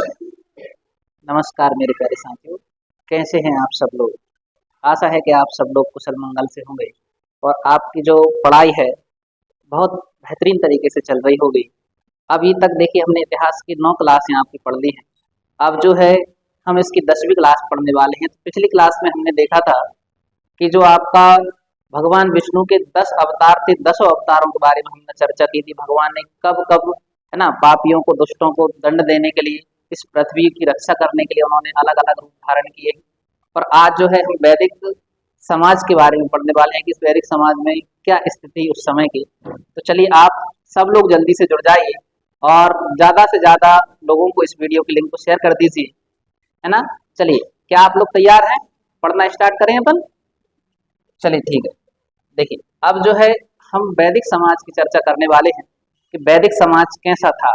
नमस्कार मेरे प्यारे साथियों, कैसे हैं आप सब लोग। आशा है कि आप सब लोग कुशल मंगल से होंगे और आपकी जो पढ़ाई है बहुत बेहतरीन तरीके से चल रही होगी। अभी तक देखिए हमने इतिहास की 9 क्लास यहाँ की पढ़ ली है। अब जो है हम इसकी 10वीं क्लास पढ़ने वाले हैं। तो पिछली क्लास में हमने देखा था कि जो आपका भगवान विष्णु के 10 अवतार थे, 10 अवतारों के बारे में हमने चर्चा की थी। भगवान ने कब कब है ना पापियों को, दुष्टों को दंड देने के लिए, इस पृथ्वी की रक्षा करने के लिए उन्होंने अलग अलग रूप धारण किए। और आज जो है हम वैदिक समाज के बारे में पढ़ने वाले हैं कि इस वैदिक समाज में क्या स्थिति उस समय की। तो चलिए आप सब लोग जल्दी से जुड़ जाइए और ज़्यादा से ज़्यादा लोगों को इस वीडियो की लिंक को शेयर कर दीजिए, है ना। चलिए, क्या आप लोग तैयार हैं? पढ़ना स्टार्ट करें अपन। चलिए ठीक है। देखिए अब जो है हम वैदिक समाज की चर्चा करने वाले हैं कि वैदिक समाज कैसा था।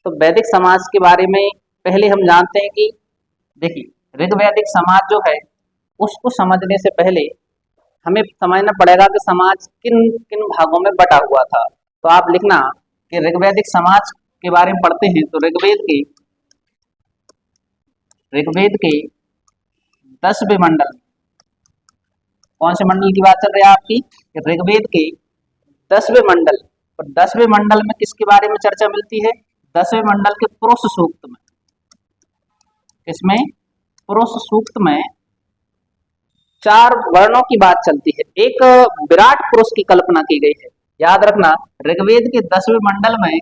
तो वैदिक समाज के बारे में पहले हम जानते हैं कि देखिए ऋग्वैदिक समाज जो है उसको समझने से पहले हमें समझना पड़ेगा कि समाज किन किन भागों में बटा हुआ था। तो आप लिखना कि ऋग्वैदिक समाज के बारे में पढ़ते हैं तो ऋग्वेद के 10वें मंडल, कौन से मंडल की बात चल रही है आपकी? ऋग्वेद के 10वें मंडल। और 10वें मंडल में किसके बारे में चर्चा मिलती है? 10वें मंडल के पुरुष सूक्त में। इसमें पुरुष सूक्त में 4 वर्णों की बात चलती है। एक विराट पुरुष की कल्पना की गई है। याद रखना, ऋग्वेद के 10वें मंडल में,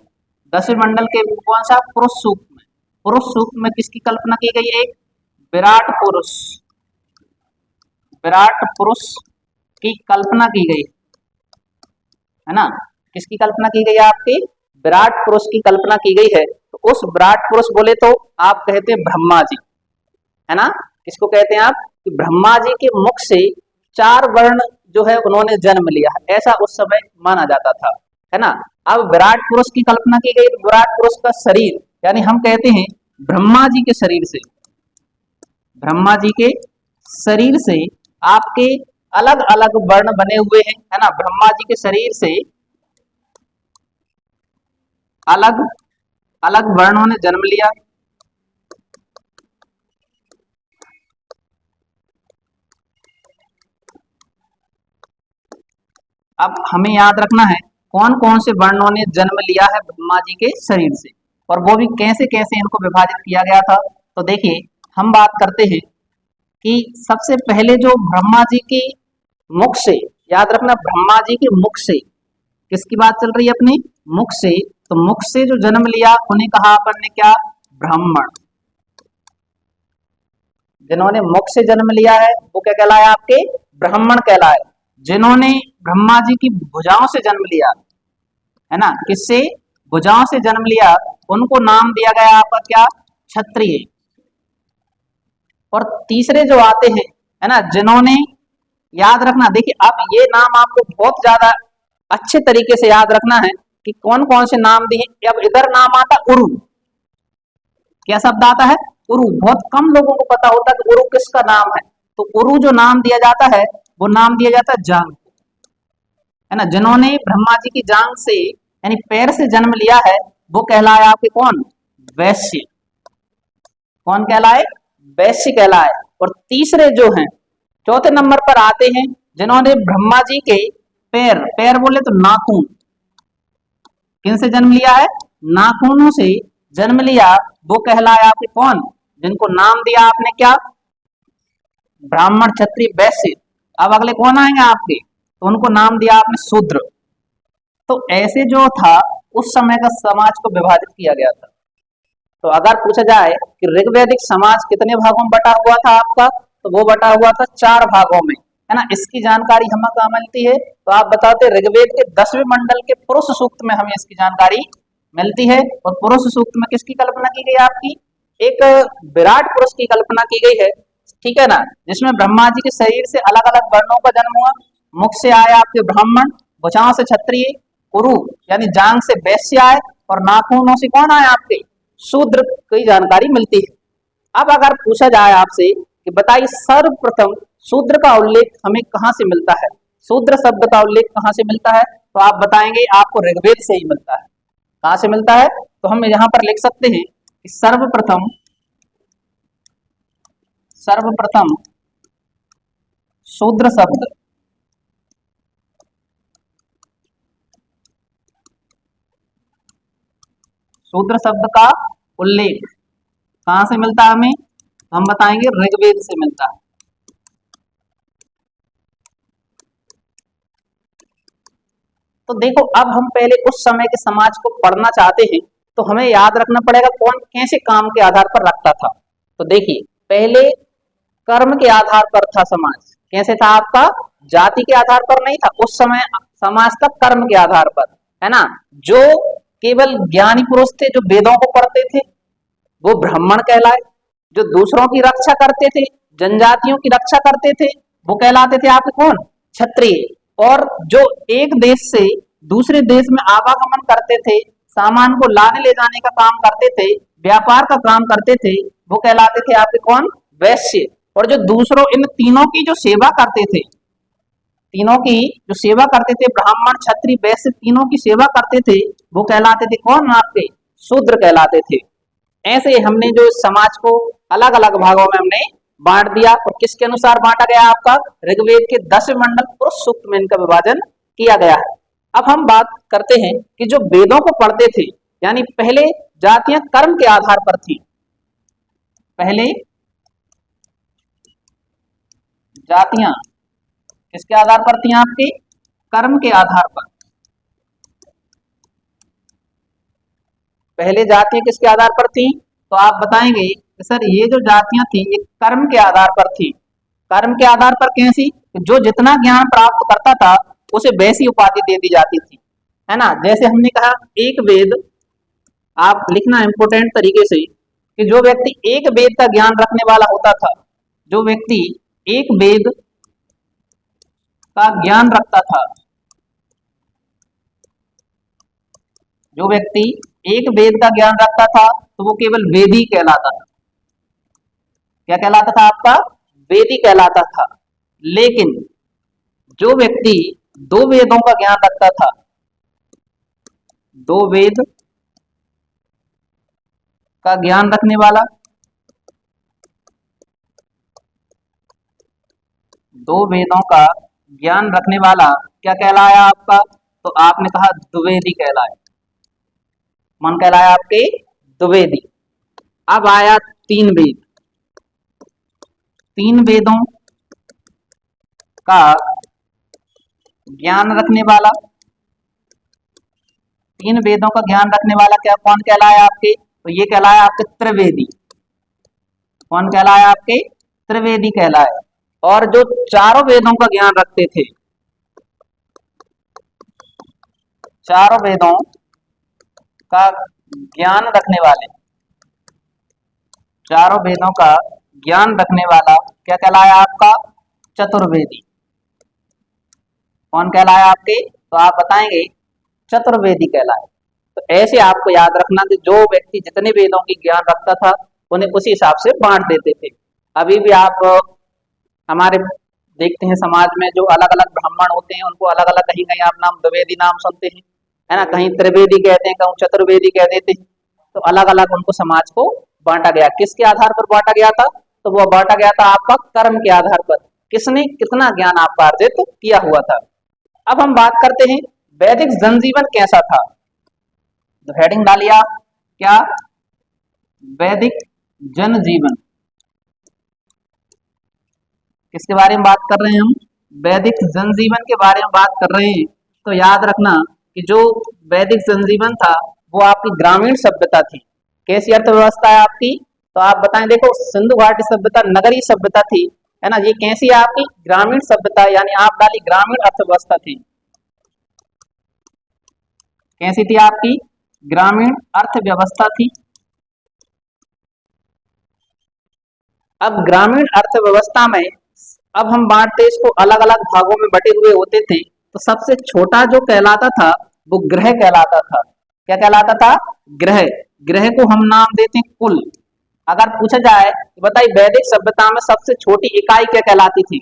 10वें मंडल के कौन सा? पुरुष सूक्त में। पुरुष सूक्त में किसकी कल्पना की गई? एक विराट पुरुष, विराट पुरुष की कल्पना की गई है ना। किसकी कल्पना की गई है आपकी? विराट पुरुष की कल्पना की गई है। तो उस विराट पुरुष बोले तो आप कहते हैं ब्रह्मा जी, है ना। किसको कहते हैं आप? कि ब्रह्मा जी के मुख से 4 वर्ण जो है उन्होंने जन्म लिया, ऐसा उस समय माना जाता था, है ना। अब विराट पुरुष की कल्पना की गई तो विराट पुरुष का शरीर, यानी हम कहते हैं ब्रह्मा जी के शरीर से, ब्रह्मा जी के शरीर से आपके अलग अलग वर्ण बने हुए हैं, है ना। ब्रह्मा जी के शरीर से अलग अलग वर्णों ने जन्म लिया। अब हमें याद रखना है कौन कौन से वर्णों ने जन्म लिया है ब्रह्मा जी के शरीर से, और वो भी कैसे कैसे इनको विभाजित किया गया था। तो देखिए हम बात करते हैं कि सबसे पहले जो ब्रह्मा जी के मुख से, याद रखना ब्रह्मा जी के मुख से, किसकी बात चल रही है? अपने मुख से। तो मुख से जो जन्म लिया उन्हें कहा अपन ने क्या? ब्राह्मण। जिन्होंने मुख से जन्म लिया है वो क्या कहलाए? आपके ब्राह्मण कहलाए। जिन्होंने ब्रह्मा जी की भुजाओं से जन्म लिया, है ना, किससे? भुजाओं से जन्म लिया, उनको नाम दिया गया आपका क्या? क्षत्रिय। और तीसरे जो आते हैं, है ना, जिन्होंने, याद रखना, देखिए अब ये नाम आपको बहुत ज्यादा अच्छे तरीके से याद रखना है कि कौन कौन से नाम दिए। अब इधर नाम आता उरु। क्या शब्द आता है? उरु। बहुत कम लोगों को पता होता है कि उरु किसका नाम है। तो उरु जो नाम दिया जाता है वो नाम दिया जाता है जांग, है ना। जिन्होंने ब्रह्मा जी की जांग से यानी पैर से जन्म लिया है वो कहलाए आपके कौन? वैश्य। कौन कहलाए? वैश्य कहलाए। और तीसरे जो हैं, चौथे नंबर पर आते हैं जिन्होंने ब्रह्मा जी के पैर, पैर बोले तो नाखून, किन से जन्म लिया है? नाखूनों से जन्म लिया, वो कहलाए आपके कौन? जिनको नाम दिया आपने क्या? ब्राह्मण, क्षत्रिय, वैश्य। अब अगले कौन आएंगे आपके? तो उनको नाम दिया आपने शूद्र। तो ऐसे जो था उस समय का समाज को विभाजित किया गया था। तो अगर पूछा जाए कि ऋग्वैदिक समाज कितने भागों में बटा हुआ था आपका, तो वो बटा हुआ था 4 भागों में, है ना। इसकी जानकारी हमें कहाँ मिलती है? तो आप बताते ऋग्वेद के 10वें मंडल के पुरुष सूक्त में हमें इसकी जानकारी मिलती है। और पुरुष सूक्त में किसकी कल्पना की गई? आपकी एक विराट पुरुष की कल्पना की गई है, ठीक है ना, जिसमें ब्रह्मा जी के शरीर से अलग अलग वर्णों का जन्म हुआ। मुख से आए आपके ब्राह्मण, भुजाओं से क्षत्रिय, उरु यानी जांग से वैश्य आए, और नाखूनों से कौन आए? आपके शूद्र की जानकारी मिलती है। अब अगर पूछा जाए आपसे कि बताइए सर्वप्रथम शूद्र का उल्लेख हमें कहाँ से मिलता है? शूद्र शब्द का उल्लेख कहाँ से मिलता है? तो आप बताएंगे आपको ऋग्वेद से ही मिलता है। कहाँ से मिलता है? तो हम यहाँ पर लिख सकते हैं कि सर्वप्रथम शूद्र शब्द का उल्लेख कहां से मिलता है हमें? हम बताएंगे ऋग्वेद से मिलता है। तो देखो, अब हम पहले उस समय के समाज को पढ़ना चाहते हैं तो हमें याद रखना पड़ेगा कौन कैसे काम के आधार पर रखता था। तो देखिए, पहले कर्म के आधार पर था समाज। कैसे था आपका? जाति के आधार पर नहीं था। उस समय समाज था कर्म के आधार पर, है ना। जो केवल ज्ञानी पुरुष थे, जो वेदों को पढ़ते थे, वो ब्राह्मण कहलाए। जो दूसरों की रक्षा करते थे, जनजातियों की रक्षा करते थे, वो कहलाते थे आपके कौन? क्षत्रिय। और जो एक देश से दूसरे देश में आवागमन करते थे, सामान को लाने ले जाने का काम करते थे, व्यापार का काम करते थे, वो कहलाते थे आपके कौन? वैश्य। और जो दूसरों इन तीनों की जो सेवा करते थे, तीनों की जो सेवा करते थे, ब्राह्मण क्षत्रिय वैश्य तीनों की सेवा करते थे, वो कहलाते थे कौन? आपके शूद्र कहलाते थे। ऐसे हमने जो समाज को अलग अलग भागों में हमने बांट दिया। और किसके अनुसार बांटा गया? आपका ऋग्वेद के 10 मंडल पुरुष सूक्त में इनका विभाजन किया गया है। अब हम बात करते हैं कि जो वेदों को पढ़ते थे, यानी पहले जातियां कर्म के आधार पर थी। पहले जातियां किसके आधार पर थी? आपके कर्म के आधार पर। पहले जातियां किसके आधार पर थी? तो आप बताएंगे कि सर ये जो जातियां थी ये कर्म के आधार पर थी। कर्म के आधार पर कैसी? जो जितना ज्ञान प्राप्त करता था उसे वैसी उपाधि दे दी जाती थी, है ना। जैसे हमने कहा एक वेद, आप लिखना इंपोर्टेंट तरीके से कि जो व्यक्ति एक वेद का ज्ञान रखने वाला होता था, जो व्यक्ति एक वेद का ज्ञान रखता था, जो व्यक्ति एक वेद का ज्ञान रखता था तो वो केवल वेदी कहलाता था। क्या कहलाता था? आपका वेदी कहलाता था। लेकिन जो व्यक्ति 2 वेदों का ज्ञान रखता था, 2 वेद का ज्ञान रखने वाला, 2 वेदों का ज्ञान रखने वाला क्या कहलाया आपका? तो आपने कहा द्विवेदी कहलाया। कौन कहलाया? आपके द्विवेदी। अब आया 3 वेद। 3 वेदों का ज्ञान रखने वाला, 3 वेदों का ज्ञान रखने वाला क्या कौन कहलाया आपके? तो ये कहलाया आपके त्रिवेदी। कौन कहलाया? आपके त्रिवेदी कहलाया। और जो चारों वेदों का ज्ञान रखते थे, चारों वेदों का ज्ञान रखने वाले, चारों वेदों का ज्ञान रखने वाला क्या कहलाया आपका? चतुर्वेदी। कौन कहलाया आपके? तो आप बताएंगे चतुर्वेदी कहलाए। तो ऐसे आपको याद रखना कि जो व्यक्ति जितने वेदों की ज्ञान रखता था उन्हें उसी हिसाब से बांट देते थे। अभी भी आप हमारे देखते हैं समाज में जो अलग अलग ब्राह्मण होते हैं उनको अलग अलग कहीं कहीं आप नाम द्विवेदी नाम सुनते हैं, है ना। कहीं त्रिवेदी कहते हैं, कहीं चतुर्वेदी कह देते हैं। तो अलग अलग उनको समाज को बांटा गया। किसके आधार पर बांटा गया था? तो वो बांटा गया था आपका कर्म के आधार पर, किसने कितना ज्ञान आपका अर्जित किया हुआ था। अब हम बात करते हैं वैदिक जनजीवन कैसा था। तो हेडिंग डालिए आप, क्या? वैदिक जनजीवन। किसके बारे में बात कर रहे हैं हम? वैदिक जनजीवन के बारे में बात कर रहे हैं। तो याद रखना कि जो वैदिक जनजीवन था वो आपकी ग्रामीण सभ्यता थी। कैसी अर्थव्यवस्था है आपकी? तो आप बताएं। देखो, सिंधु घाटी सभ्यता नगरीय सभ्यता थी, है ना। ये कैसी है आपकी? ग्रामीण सभ्यता, यानी आप डाली ग्रामीण अर्थव्यवस्था थी। कैसी थी आपकी? ग्रामीण अर्थव्यवस्था थी। अब ग्रामीण अर्थव्यवस्था में अब हम बांटते इसको अलग अलग भागों में बटे हुए होते थे। तो सबसे छोटा जो कहलाता था वो गृह कहलाता था। क्या कहलाता था? गृह। गृह को हम नाम देते हैं कुल। अगर पूछा जाए तो बताइए वैदिक सभ्यता में सबसे छोटी इकाई क्या कहलाती थी,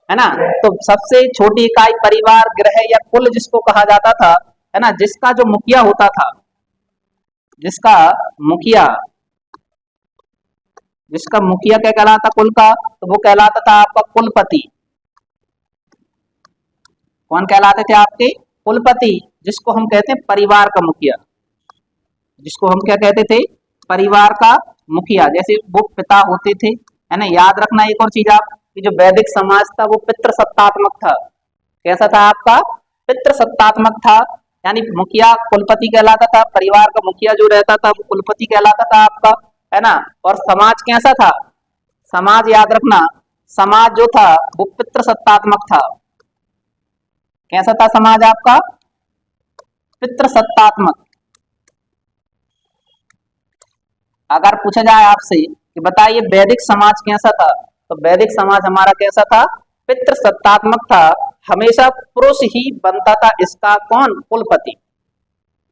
है ना। तो सबसे छोटी इकाई परिवार, गृह या कुल जिसको कहा जाता था, है ना। जिसका जो मुखिया होता था, जिसका मुखिया जिसका मुखिया क्या कहलाता कुल का, तो वो कहलाता था आपका कुलपति। कौन कहलाते थे आपके, कुलपति, जिसको हम कहते हैं परिवार का मुखिया, जिसको हम क्या कहते थे, परिवार का मुखिया। जैसे वो पिता होते थे, है ना। याद रखना एक और चीज आप, कि जो वैदिक समाज था वो पितृसत्तात्मक था। कैसा था आपका, पितृसत्तात्मक था, यानी मुखिया कुलपति कहलाता था, परिवार का मुखिया जो रहता था वो कुलपति कहलाता था आपका, है ना। और समाज कैसा था, समाज याद रखना, समाज जो था वो पितृसत्तात्मक था। कैसा था समाज आपका, पितृसत्तात्मक। अगर पूछा जाए आपसे कि बताइए वैदिक समाज कैसा था, तो वैदिक समाज हमारा कैसा था, पितृसत्तात्मक था। हमेशा पुरुष ही बनता था इसका कौन, कुलपति।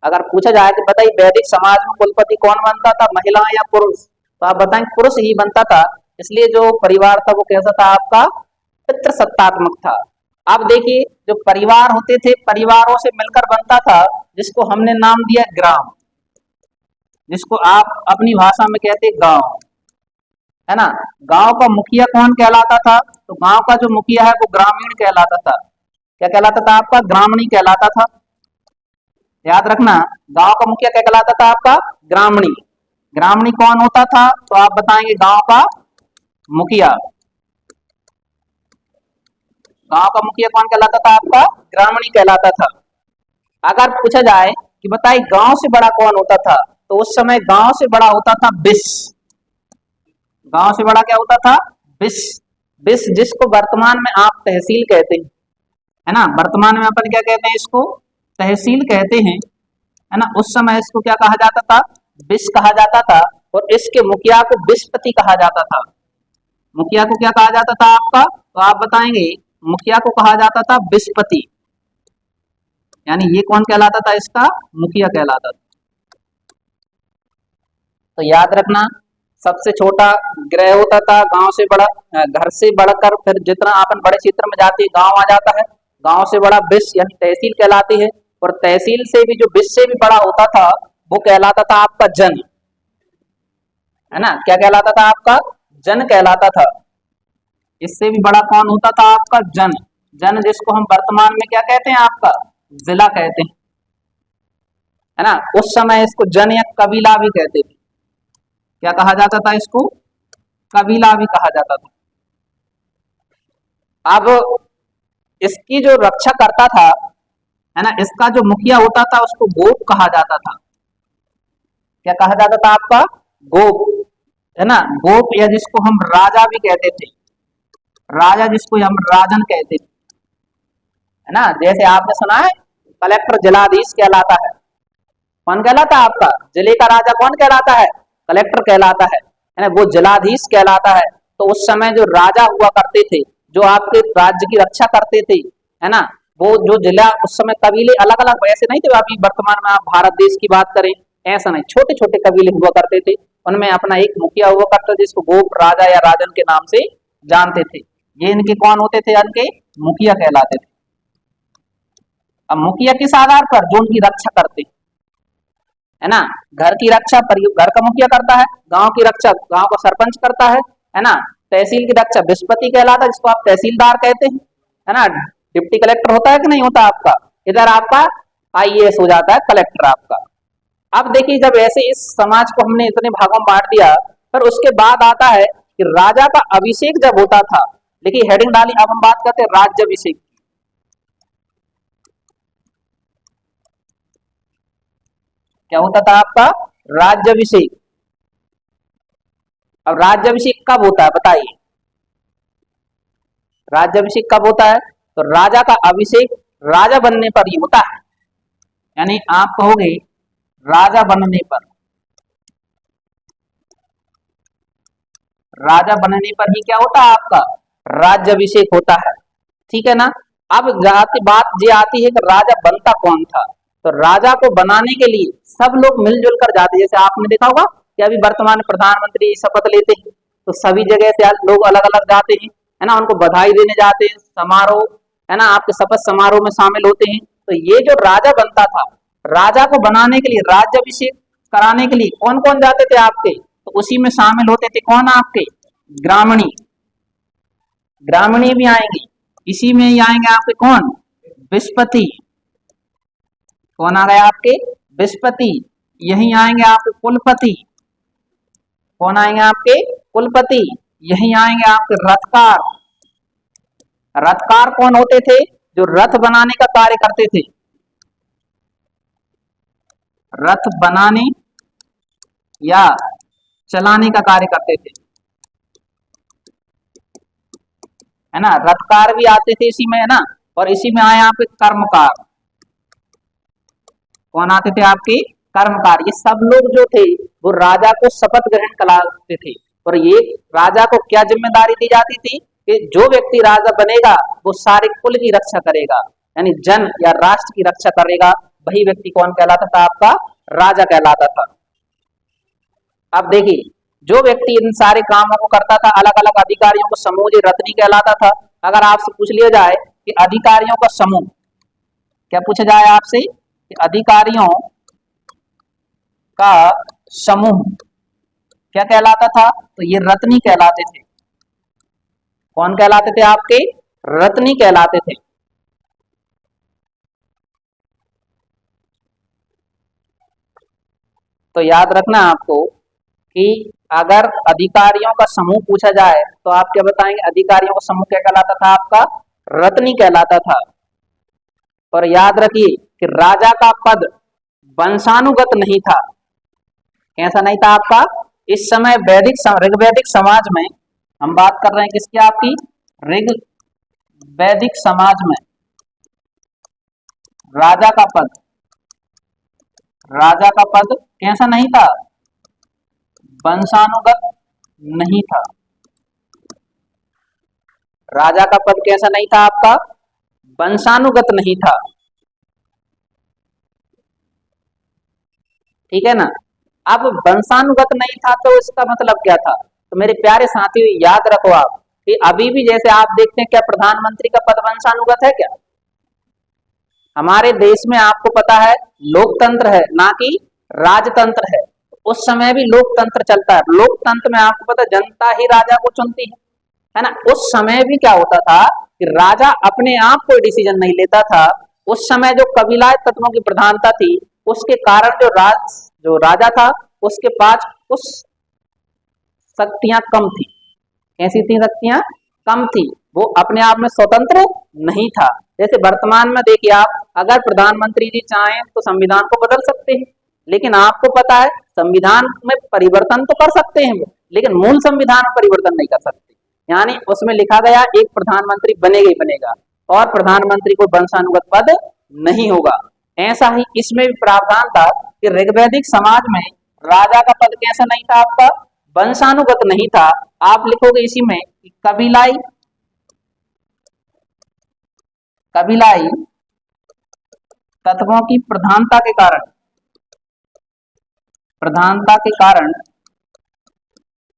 अगर पूछा जाए कि बताइए वैदिक समाज में कुलपति कौन बनता था, महिला या पुरुष, तो आप बताएं पुरुष ही बनता था। इसलिए जो परिवार था वो कैसा था आपका, पितृसत्तात्मक था। अब देखिए जो परिवार होते थे, परिवारों से मिलकर बनता था, जिसको हमने नाम दिया ग्राम, जिसको आप अपनी भाषा में कहते हैं गांव, है ना। गांव का मुखिया कौन कहलाता था, तो गांव का जो मुखिया है वो ग्रामीण कहलाता था। क्या कहलाता था आपका, ग्रामीणी कहलाता था। याद रखना, गांव का मुखिया क्या कहलाता था आपका, ग्रामीणी। ग्रामीणी कौन होता था, तो आप बताएंगे गांव का मुखिया। गांव का मुखिया कौन कहलाता था आपका, ग्रामीणी कहलाता था। अगर पूछा जाए कि बताइए गांव से बड़ा कौन होता था, तो उस समय गांव से बड़ा होता था बिस। गांव से बड़ा क्या होता था, बिस। बिस जिसको वर्तमान में आप तहसील कहते हैं, है ना। वर्तमान में अपन क्या कहते हैं, इसको तहसील कहते हैं, है ना। उस समय इसको क्या कहा जाता था, बिस कहा जाता था। और इसके मुखिया को बिस्पति कहा जाता था। मुखिया को क्या कहा जाता था आपका, तो आप बताएंगे मुखिया को कहा जाता था बिस्पति, यानी ये कौन कहलाता था, इसका मुखिया कहलाता था। तो याद रखना, सबसे छोटा गृह होता था, गांव से बड़ा, घर से बढ़कर फिर जितना अपन बड़े क्षेत्र में जाते हैं गांव आ जाता है। गांव से बड़ा बिस यानी तहसील कहलाती है। और तहसील से भी जो बिस से भी बड़ा होता था वो कहलाता था आपका जन, है ना। क्या कहलाता था आपका, जन कहलाता था। इससे भी बड़ा कौन होता था आपका, जन। जन जिसको हम वर्तमान में क्या कहते हैं आपका, जिला कहते हैं, है ना। उस समय इसको जन या कबीला भी कहते थे। क्या कहा जाता था इसको, कबीला भी कहा जाता था। अब इसकी जो रक्षा करता था, है ना, इसका जो मुखिया होता था उसको गोप कहा जाता था। क्या कहा जाता था आपका, गोप, है ना। गोप या जिसको हम राजा भी कहते थे, राजा जिसको हम राजन कहते थे, है ना। जैसे आपने सुना है कलेक्टर जिलाधीश कहलाता है। कौन कहलाता है आपका, जिले का राजा कौन कहलाता है, कलेक्टर कहलाता है ना। वो जिलाधीश कहलाता है। तो उस समय जो राजा हुआ करते थे, जो आपके राज्य की रक्षा करते थे, है ना, वो जो जिला, उस समय कबीले अलग अलग ऐसे नहीं थे। अभी वर्तमान में आप भारत देश की बात करें, ऐसा नहीं, छोटे छोटे कबीले हुआ करते थे, उनमें अपना एक मुखिया हुआ करता था जिसको गोप, राजा या राजन के नाम से जानते थे। ये इनके कौन होते थे, इनके मुखिया कहलाते थे। अब मुखिया किस आधार पर, जो उनकी रक्षा करते, है ना। घर की रक्षा घर का मुखिया करता है, गांव की रक्षा गांव का सरपंच करता है ना। तहसील की रक्षा बिस्पति कहलाता है, जिसको आप तहसीलदार कहते हैं, है ना। डिप्टी कलेक्टर होता है कि नहीं होता आपका, इधर आपका आईएएस हो जाता है कलेक्टर आपका। अब देखिए जब ऐसे इस समाज को हमने इतने भागों में बांट दिया, फिर उसके बाद आता है कि राजा का अभिषेक जब होता था। देखिए हेडिंग डाली, अब हम बात करते हैं राज्याभिषेक। क्या होता था आपका, राज्याभिषेक। अब राज्याभिषेक कब होता है बताइए, राज्याभिषेक कब होता है, तो राजा का अभिषेक राजा बनने पर ही होता है। यानी आप कहोगे राजा बनने पर, राजा बनने पर ही क्या होता है आपका, राज्याभिषेक होता है। ठीक है ना। अब जाती बात ये आती है कि राजा बनता कौन था, तो राजा को बनाने के लिए सब लोग मिलजुल कर जाते। जैसे आपने देखा होगा कि अभी वर्तमान में प्रधानमंत्री शपथ लेते हैं, तो सभी जगह से लोग अलग अलग जाते हैं, है ना, उनको बधाई देने जाते हैं, समारोह, है ना, आपके शपथ समारोह में शामिल होते हैं। तो ये जो राजा बनता था, राजा को बनाने के लिए, राज्याभिषेक कराने के लिए कौन कौन जाते थे आपके, तो तो उसी में शामिल होते थे कौन आपके, ग्रामणी, ग्रामणी भी आएंगे। इसी में ही आएंगे आपके कौन, विस्पति, कौन आ गए आपके, विस्पति। यही आएंगे आपके कुलपति, कौन आएंगे आपके, कुलपति। यही आएंगे आपके रथकार। रथकार कौन होते थे, जो रथ बनाने का कार्य करते थे, रथ बनाने या चलाने का कार्य करते थे, है ना। रथकार भी आते थे इसी में, है ना। और इसी में आए आपके कर्मकार, कौन आते थे आपके, कर्मकार। ये सब लोग जो थे वो राजा को शपथ ग्रहण कराते थे। और ये राजा को क्या जिम्मेदारी दी जाती थी कि जो व्यक्ति राजा बनेगा वो सारे कुल की रक्षा करेगा, यानी जन या राष्ट्र की रक्षा करेगा। वही व्यक्ति कौन कहलाता था, आपका राजा कहलाता था। अब देखिए, जो व्यक्ति इन सारे कामों को करता था, अलग अलग अधिकारियों को समूह रत्नी कहलाता था। अगर आपसे पूछ लिया जाए कि अधिकारियों का समूह, क्या पूछा जाए आपसे कि अधिकारियों का समूह क्या कहलाता था, तो ये रत्नी कहलाते थे। कौन कहलाते थे आपके, रत्नी कहलाते थे। तो याद रखना आपको कि अगर अधिकारियों का समूह पूछा जाए तो आप क्या बताएंगे, अधिकारियों का समूह क्या कहलाता था, आपका रत्नी कहलाता था। और याद रखिए कि राजा का पद वंशानुगत नहीं था। कैसा नहीं था आपका, इस समय ऋग्वैदिक समाज में हम बात कर रहे हैं किसकी, आपकी ऋग्वैदिक समाज में राजा का पद कैसा नहीं था, वंशानुगत नहीं था। राजा का पद कैसा नहीं था आपका, वंशानुगत नहीं था। ठीक है ना। अब वंशानुगत नहीं था तो इसका मतलब क्या था, तो मेरे प्यारे साथियों याद रखो आप कि अभी भी जैसे आप देखते हैं, क्या प्रधानमंत्री का पद वंशानुगत है क्या, हमारे देश में आपको पता है लोकतंत्र है ना कि राजतंत्र है। उस समय भी लोकतंत्र चलता है। लोकतंत्र में आपको पता जनता ही राजा को चुनती है ना। उस समय भी क्या होता था कि राजा अपने आप कोई डिसीजन नहीं लेता था। उस समय जो कबीलाय तत्वों की प्रधानता थी, उसके कारण जो राजा था उसके पास कुछ शक्तियां कम थी। कैसी थी शक्तियां, कम थी। वो अपने आप में स्वतंत्र नहीं था। जैसे वर्तमान में देखिए आप, अगर प्रधानमंत्री जी चाहें तो संविधान को बदल सकते हैं, लेकिन आपको पता है संविधान में परिवर्तन तो कर सकते हैं वो, लेकिन मूल संविधान में परिवर्तन नहीं कर सकते। यानी उसमें लिखा गया एक प्रधानमंत्री बनेगा ही बनेगा और प्रधानमंत्री को वंशानुगत पद नहीं होगा। ऐसा ही इसमें भी प्रावधान था कि ऋग्वैदिक समाज में राजा का पद कैसा नहीं था, आपका वंशानुगत नहीं था। आप लिखोगे इसी में कि कबीलाई तत्वों की प्रधानता के कारण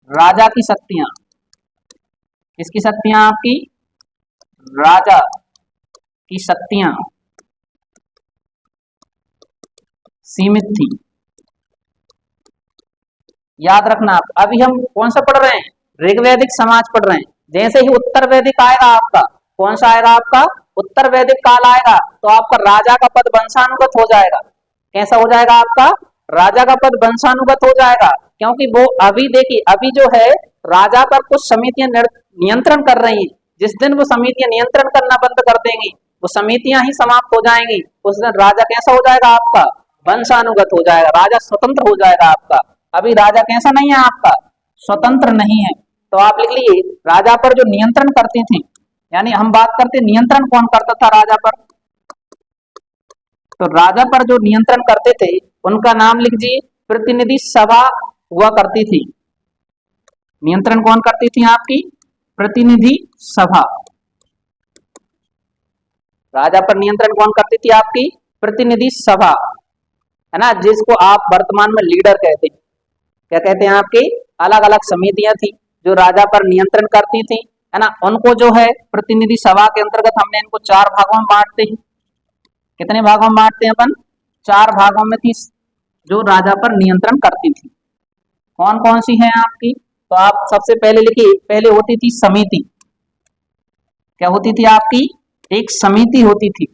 राजा की शक्तियां, किसकी शक्तियां, आपकी राजा की शक्तियां सीमित थी। याद रखना आप, अभी हम कौन सा पढ़ रहे हैं, ऋग्वैदिक समाज पढ़ रहे हैं। जैसे ही उत्तर वैदिक आएगा आपका, कौन सा आएगा आपका, उत्तर वैदिक काल आएगा, तो आपका राजा का पद वंशानुगत हो जाएगा। कैसा हो जाएगा, आपका राजा का पद वंशानुगत हो जाएगा। क्योंकि वो अभी देखिए, अभी जो है राजा पर कुछ समितियां नियंत्रण कर रही हैं। जिस दिन वो समितियां नियंत्रण करना बंद कर देंगी, वो समितियां ही समाप्त हो जाएंगी, उस दिन राजा कैसा हो जाएगा, आपका वंशानुगत हो जाएगा, राजा स्वतंत्र हो जाएगा आपका। अभी राजा कैसा नहीं है, आपका स्वतंत्र नहीं है। तो आप लिख लीजिए, राजा पर जो नियंत्रण करते थे, यानी हम बात करते नियंत्रण कौन करता था राजा पर, तो राजा पर जो नियंत्रण करते थे उनका नाम लिख दीजिए, प्रतिनिधि सभा हुआ करती थी। नियंत्रण कौन करती थी, आपकी प्रतिनिधि सभा। राजा पर नियंत्रण कौन करती थी, आपकी प्रतिनिधि सभा, है ना, जिसको आप वर्तमान में लीडर कहते हैं। क्या कहते हैं, आपकी अलग अलग समितियां थी जो राजा पर नियंत्रण करती थी, है ना। उनको जो है प्रतिनिधि सभा के अंतर्गत हमने इनको 4 भागों में बांटते हैं। कितने भागों में बांटते हैं अपन, 4 भागों में थी जो राजा पर नियंत्रण करती थी। कौन कौन सी हैं आपकी? तो आप सबसे पहले लिखिए, पहले होती थी समिति। क्या होती थी आपकी? एक समिति होती थी।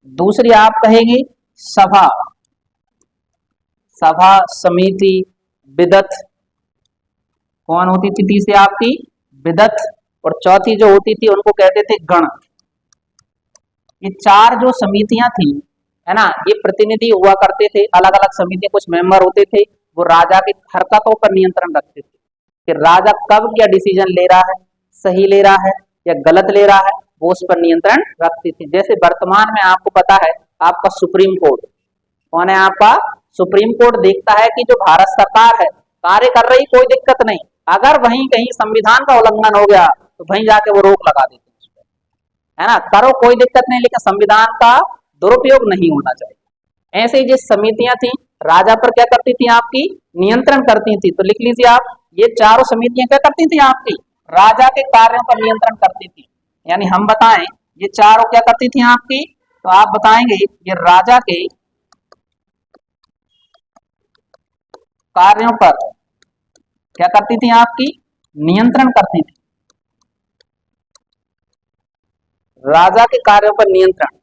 दूसरी आप कहेंगे सभा, सभा, समिति, विदत। कौन होती थी तीसरी आपकी? विदत। और चौथी जो होती थी उनको कहते थे गण। ये चार जो समितियां थी, है ना, ये प्रतिनिधि हुआ करते थे, अलग अलग समितियां, कुछ मेंबर होते थे, वो राजा की हरकतों पर नियंत्रण रखते थे कि राजा कब क्या डिसीजन ले रहा है, सही ले रहा है या गलत ले रहा है, वो उस पर नियंत्रण रखती थी। जैसे वर्तमान में आपको पता है आपका सुप्रीम कोर्ट कौन है? आपका सुप्रीम कोर्ट देखता है कि जो भारत सरकार है कार्य कर रही, कोई दिक्कत नहीं, अगर वहीं कहीं संविधान का उल्लंघन हो गया तो वहीं जाके वो रोक लगा देते हैं, है ना, करो कोई दिक्कत नहीं, लेकिन संविधान का दुरुपयोग नहीं होना चाहिए। ऐसे ही जिस समितियां थी राजा पर क्या करती थी आपकी? नियंत्रण करती थी। तो लिख लीजिए आप, ये चारों समितियां क्या करती थी आपकी? राजा के कार्यों पर नियंत्रण करती थी। यानी हम बताएं ये चारों क्या करती थी आपकी? तो आप बताएंगे ये राजा के कार्यों पर क्या करती थी आपकी? नियंत्रण करती थी। राजा के कार्यों पर नियंत्रण।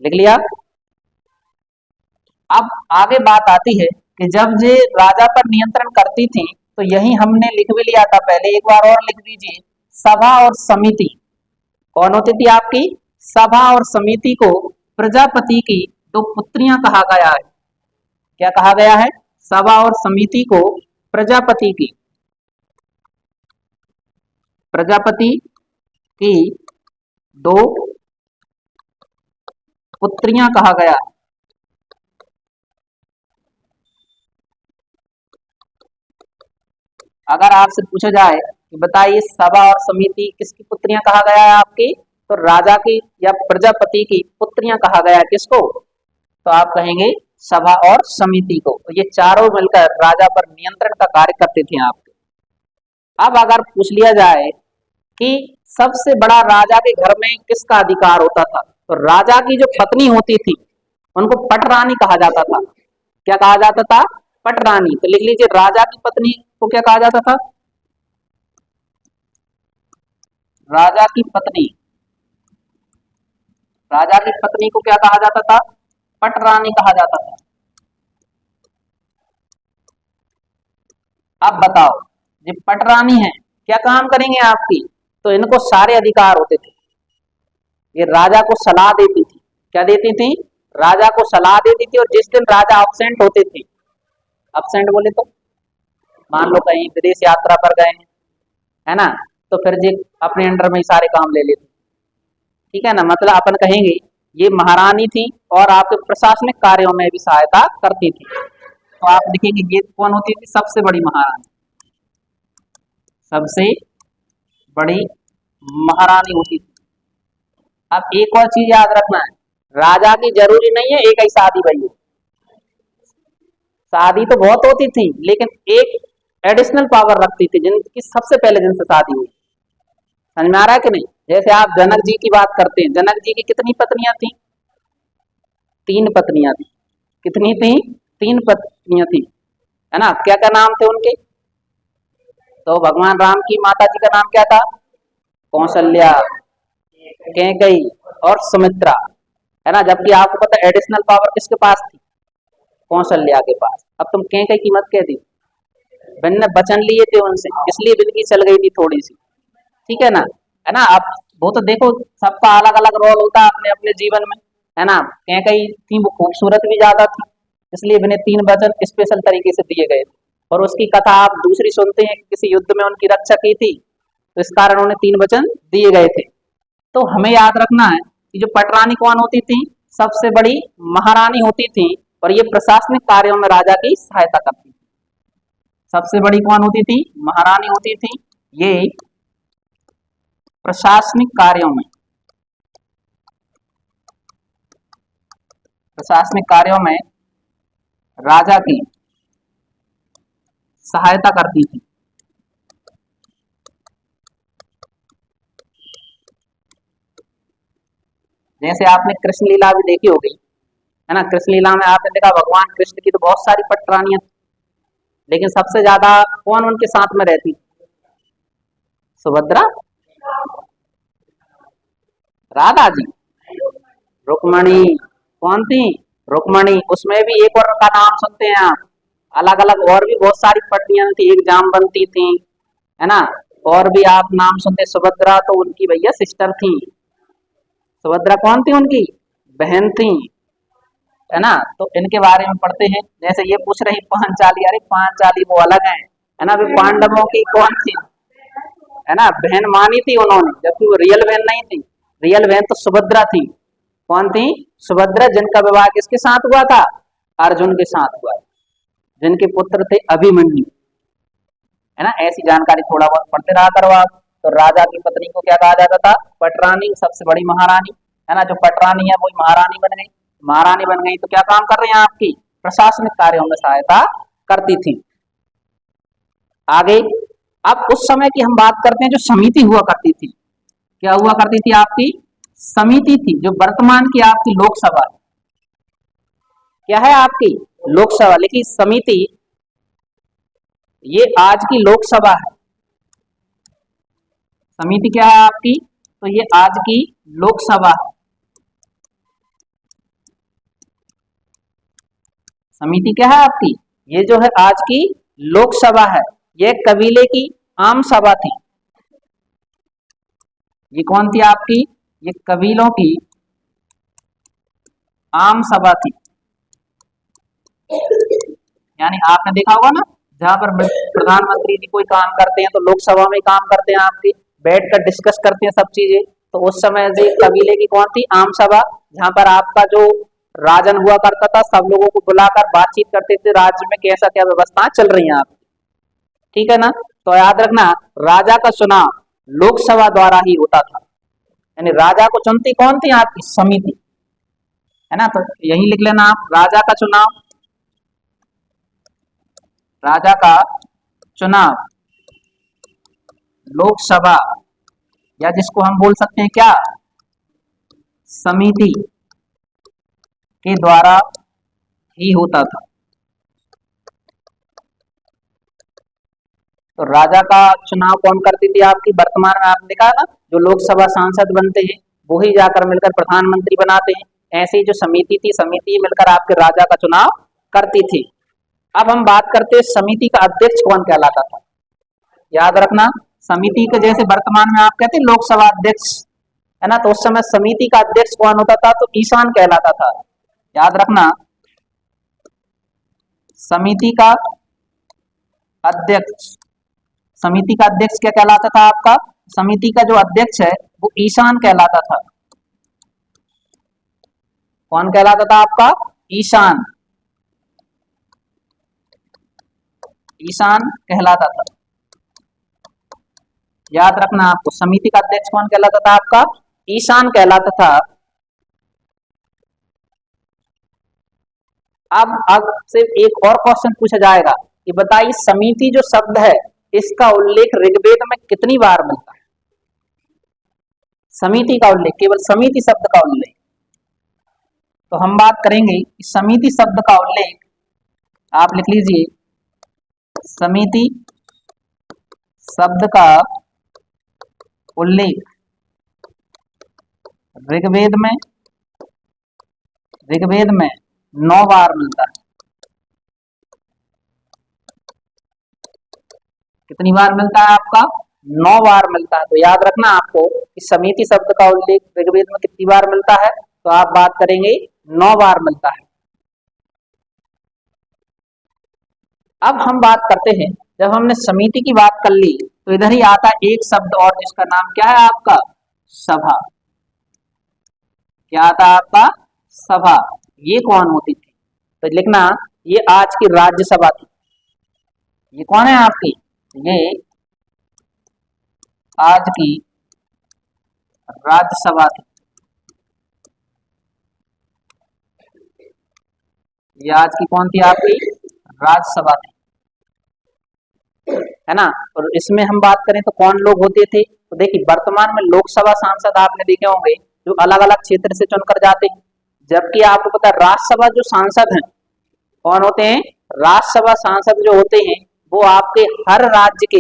लिख लिया? अब आगे बात आती है कि जब ये राजा पर नियंत्रण करती थी तो यही हमने लिख भी लिया था पहले, एक बार और लिख दीजिए, सभा और समिति। कौन होती थी आपकी? सभा और समिति को प्रजापति की दो पुत्रियां कहा गया है। क्या कहा गया है? सभा और समिति को प्रजापति की, प्रजापति की दो पुत्रियां कहा गया है। अगर आपसे पूछा जाए कि बताइए सभा और समिति किसकी पुत्रियां कहा गया है आपकी, तो राजा की या प्रजापति की पुत्रियां कहा गया है। किसको? तो आप कहेंगे सभा और समिति को। तो ये चारों मिलकर राजा पर नियंत्रण का कार्य करते थे आपके। अब अगर पूछ लिया जाए कि सबसे बड़ा राजा के घर में किसका अधिकार होता था, तो राजा की जो पत्नी होती थी उनको पटरानी कहा जाता था। क्या कहा जाता था? पटरानी। तो लिख लीजिए, राजा की पत्नी को क्या कहा जाता था? राजा की पत्नी, राजा की पत्नी को क्या कहा जाता था? पटरानी कहा जाता था। अब बताओ, ये पटरानी है, क्या काम करेंगे आपकी? तो इनको सारे अधिकार होते थे। ये राजा को सलाह देती थी। क्या देती थी? राजा को सलाह देती थी। और जिस दिन राजा अब्सेंट होते थे, अब्सेंट बोले तो मान लो कहीं विदेश यात्रा पर गए हैं, है ना, तो फिर जी अपने अंडर में ही सारे काम ले लेते। ठीक है ना, मतलब अपन कहेंगे ये महारानी थी और आपके प्रशासनिक कार्यों में भी सहायता करती थी। तो आप लिखेंगे ये कौन होती थी? सबसे बड़ी महारानी, सबसे बड़ी महारानी होती थी। अब एक और चीज याद रखना है, राजा की जरूरी नहीं है एक ही शादी भई हो, शादी तो बहुत होती थी, लेकिन एक एडिशनल पावर रखती थी जिनकी सबसे पहले जिनसे शादी हुई। समझ में आ रहा है कि नहीं? जैसे आप जनक जी की बात करते हैं, जनक जी की कितनी पत्नियां थी? तीन पत्नियां थी। कितनी थी? तीन पत्नियां थी, है ना। क्या क्या नाम थे उनके? तो भगवान राम की माता जी का नाम क्या था? कौशल्या, कैकई और सुमित्रा, है ना। जबकि आपको पता है एडिशनल पावर किसके पास थी? कौशल्या के पास। अब तुम कैकई की मत कह दी, बिन ने वचन लिए थे उनसे, इसलिए बिन की चल गई थी थोड़ी सी। ठीक है ना, है ना। अब वो तो देखो सबका अलग अलग रोल होता है अपने अपने जीवन में, है ना। कैकई थी वो खूबसूरत भी ज्यादा थी, इसलिए बिन्हें तीन वचन स्पेशल तरीके से दिए गए थे। और उसकी कथा आप दूसरी सुनते हैं कि किसी युद्ध में उनकी रक्षा की थी, तो इस कारण उन्हें तीन वचन दिए गए थे। तो हमें याद रखना है कि जो पटरानी कौन होती थी? सबसे बड़ी महारानी होती थी, और ये प्रशासनिक कार्यों में राजा की सहायता करती थी। सबसे बड़ी कौन होती थी? महारानी होती थी। ये प्रशासनिक कार्यों में, प्रशासनिक कार्यों में राजा की सहायता करती थी। जैसे आपने कृष्ण लीला भी देखी होगी, है ना। कृष्ण लीला में आपने देखा भगवान कृष्ण की तो बहुत सारी पटरानियां थी, लेकिन सबसे ज्यादा कौन उनके साथ में रहती? सुभद्रा, राधा जी, रुक्मणी। कौन थी? रुक्मणी। उसमें भी एक और का नाम सुनते हैं आप, अलग अलग और भी बहुत सारी पत्नियां थी, एक जामवंती थी, है ना। और भी आप नाम सुनते, सुभद्रा तो उनकी भैया सिस्टर थी। सुभद्रा कौन थी? उनकी बहन थी, है ना। तो इनके बारे में पढ़ते हैं। जैसे ये पूछ रही पांचाली, अरे पांचाली वो अलग है ना। अभी पांडवों की कौन थी? है ना, बहन मानी थी उन्होंने, जबकि वो रियल बहन नहीं थी। रियल बहन तो सुभद्रा थी। कौन थी? सुभद्रा, जिनका विवाह किसके साथ हुआ था? अर्जुन के साथ हुआ, जिनके पुत्र थे अभिमन्यु, है ना। ऐसी जानकारी थोड़ा बहुत पढ़ते रहा करो आप। तो राजा की पत्नी को क्या कहा जाता था? पटरानी, सबसे बड़ी महारानी, है ना। जो पटरानी है वही महारानी बन गई। महारानी बन गई तो क्या काम कर रही हैं? आपकी प्रशासनिक कार्यों में सहायता करती थी। आगे, अब उस समय की हम बात करते हैं जो समिति हुआ करती थी। क्या हुआ करती थी? आपकी समिति थी, जो वर्तमान की आपकी लोकसभा क्या है? आपकी लोकसभा। लेकिन समिति ये आज की लोकसभा है। समिति क्या है आपकी? तो ये आज की लोकसभा है। समिति क्या है आपकी? ये जो है आज की लोकसभा है। ये कबीले की आम सभा थी। ये कौन थी आपकी? ये कबीलों की आम सभा थी। यानी आपने देखा होगा ना, जहां पर प्रधानमंत्री जी कोई काम करते हैं तो लोकसभा में काम करते हैं, आपकी बैठ कर डिस्कस करते हैं सब चीजें। तो उस समय से कबीले की कौन थी? आम सभा। जहां पर आपका जो राजन हुआ करता था, सब लोगों को बुलाकर बातचीत करते थे, राज्य में कैसा क्या व्यवस्था चल रही है आपकी, ठीक है ना। तो याद रखना, राजा का चुनाव लोकसभा द्वारा ही होता था। यानी राजा को चुनती कौन थी? आपकी समिति, है ना। तो यही लिख लेना आप, राजा का चुनाव, राजा का चुनाव लोकसभा, या जिसको हम बोल सकते हैं क्या? समिति के द्वारा ही होता था। तो राजा का चुनाव कौन करती थी? आपकी वर्तमान में आपने देखा ना, जो लोकसभा सांसद बनते हैं वो ही जाकर मिलकर प्रधानमंत्री बनाते हैं। ऐसी जो समिति थी, समिति मिलकर आपके राजा का चुनाव करती थी। अब हम बात करते हैं समिति का अध्यक्ष कौन कहलाता था। याद रखना, समिति के जैसे वर्तमान में आप कहते हैं लोकसभा अध्यक्ष, है ना, तो उस समय समिति का अध्यक्ष कौन होता था? तो ईशान कहलाता था। याद रखना, समिति का अध्यक्ष, समिति का अध्यक्ष क्या कहलाता था? आपका समिति का जो अध्यक्ष है वो ईशान कहलाता था। कौन कहलाता था आपका? ईशान, ईशान कहलाता था। याद रखना, आपको समिति का अध्यक्ष कौन कहलाता था? आपका ईशान कहलाता था। अब से एक और क्वेश्चन पूछा जाएगा कि बताइए, समिति जो शब्द है इसका उल्लेख ऋग्वेद में कितनी बार मिलता है? समिति का उल्लेख, केवल समिति शब्द का उल्लेख। तो हम बात करेंगे कि समिति शब्द का उल्लेख, आप लिख लीजिए, समिति शब्द का उल्लेख ऋग्वेद में 9 बार मिलता है। कितनी बार मिलता है? आपका 9 बार मिलता है। तो याद रखना आपको कि समिति शब्द का उल्लेख ऋग्वेद में कितनी बार मिलता है? तो आप बात करेंगे 9 बार मिलता है। अब हम बात करते हैं, जब हमने समिति की बात कर ली तो इधर ही आता है एक शब्द और, जिसका नाम क्या है? आपका सभा। क्या आता है? आपका सभा। ये कौन होती थी? तो लिखना, ये आज की राज्यसभा थी। ये कौन है आपकी? ये आज की राज्यसभा थी। ये आज की कौन थी? आपकी राज्यसभा थी, है ना। और इसमें हम बात करें तो कौन लोग होते थे? तो देखिए, वर्तमान में लोकसभा सांसद आपने देखे होंगे जो अलग अलग क्षेत्र से चुनकर जाते हैं। जबकि आपको पता है राज्यसभा जो सांसद हैं कौन होते हैं, राज्यसभा सांसद जो होते हैं वो आपके हर राज्य के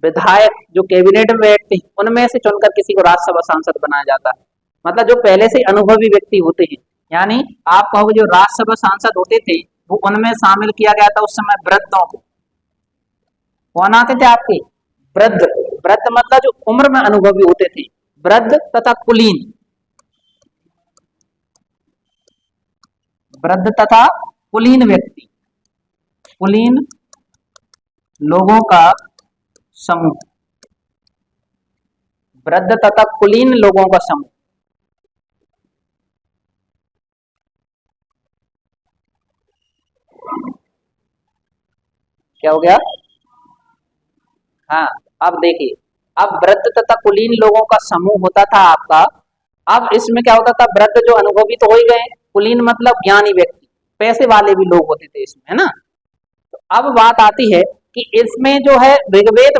विधायक जो कैबिनेट में बैठते हैं उनमें से चुनकर किसी को राज्यसभा सांसद बनाया जाता है। मतलब जो पहले से अनुभवी व्यक्ति होते हैं, यानी आप कहोगे जो राज्यसभा सांसद होते थे वो उनमें शामिल किया गया था उस समय वृद्धों को। कौन आते थे आपके, वृद्ध। वृद्ध मतलब जो उम्र में अनुभवी होते थे, वृद्ध तथा कुलीन, वृद्ध तथा कुलीन व्यक्ति, कुलीन लोगों का समूह, वृद्ध तथा कुलीन लोगों का समूह। क्या हो गया, हाँ। अब देखिए, अब वृद्ध तथा कुलीन लोगों का समूह होता था आपका। अब इसमें क्या होता था, वृद्ध जो अनुभवी तो हो ही गए, कुलीन मतलब ज्ञानी व्यक्ति, पैसे वाले भी लोग होते थे इसमें, है ना। तो अब बात आती है कि इसमें जो है ऋग्वेद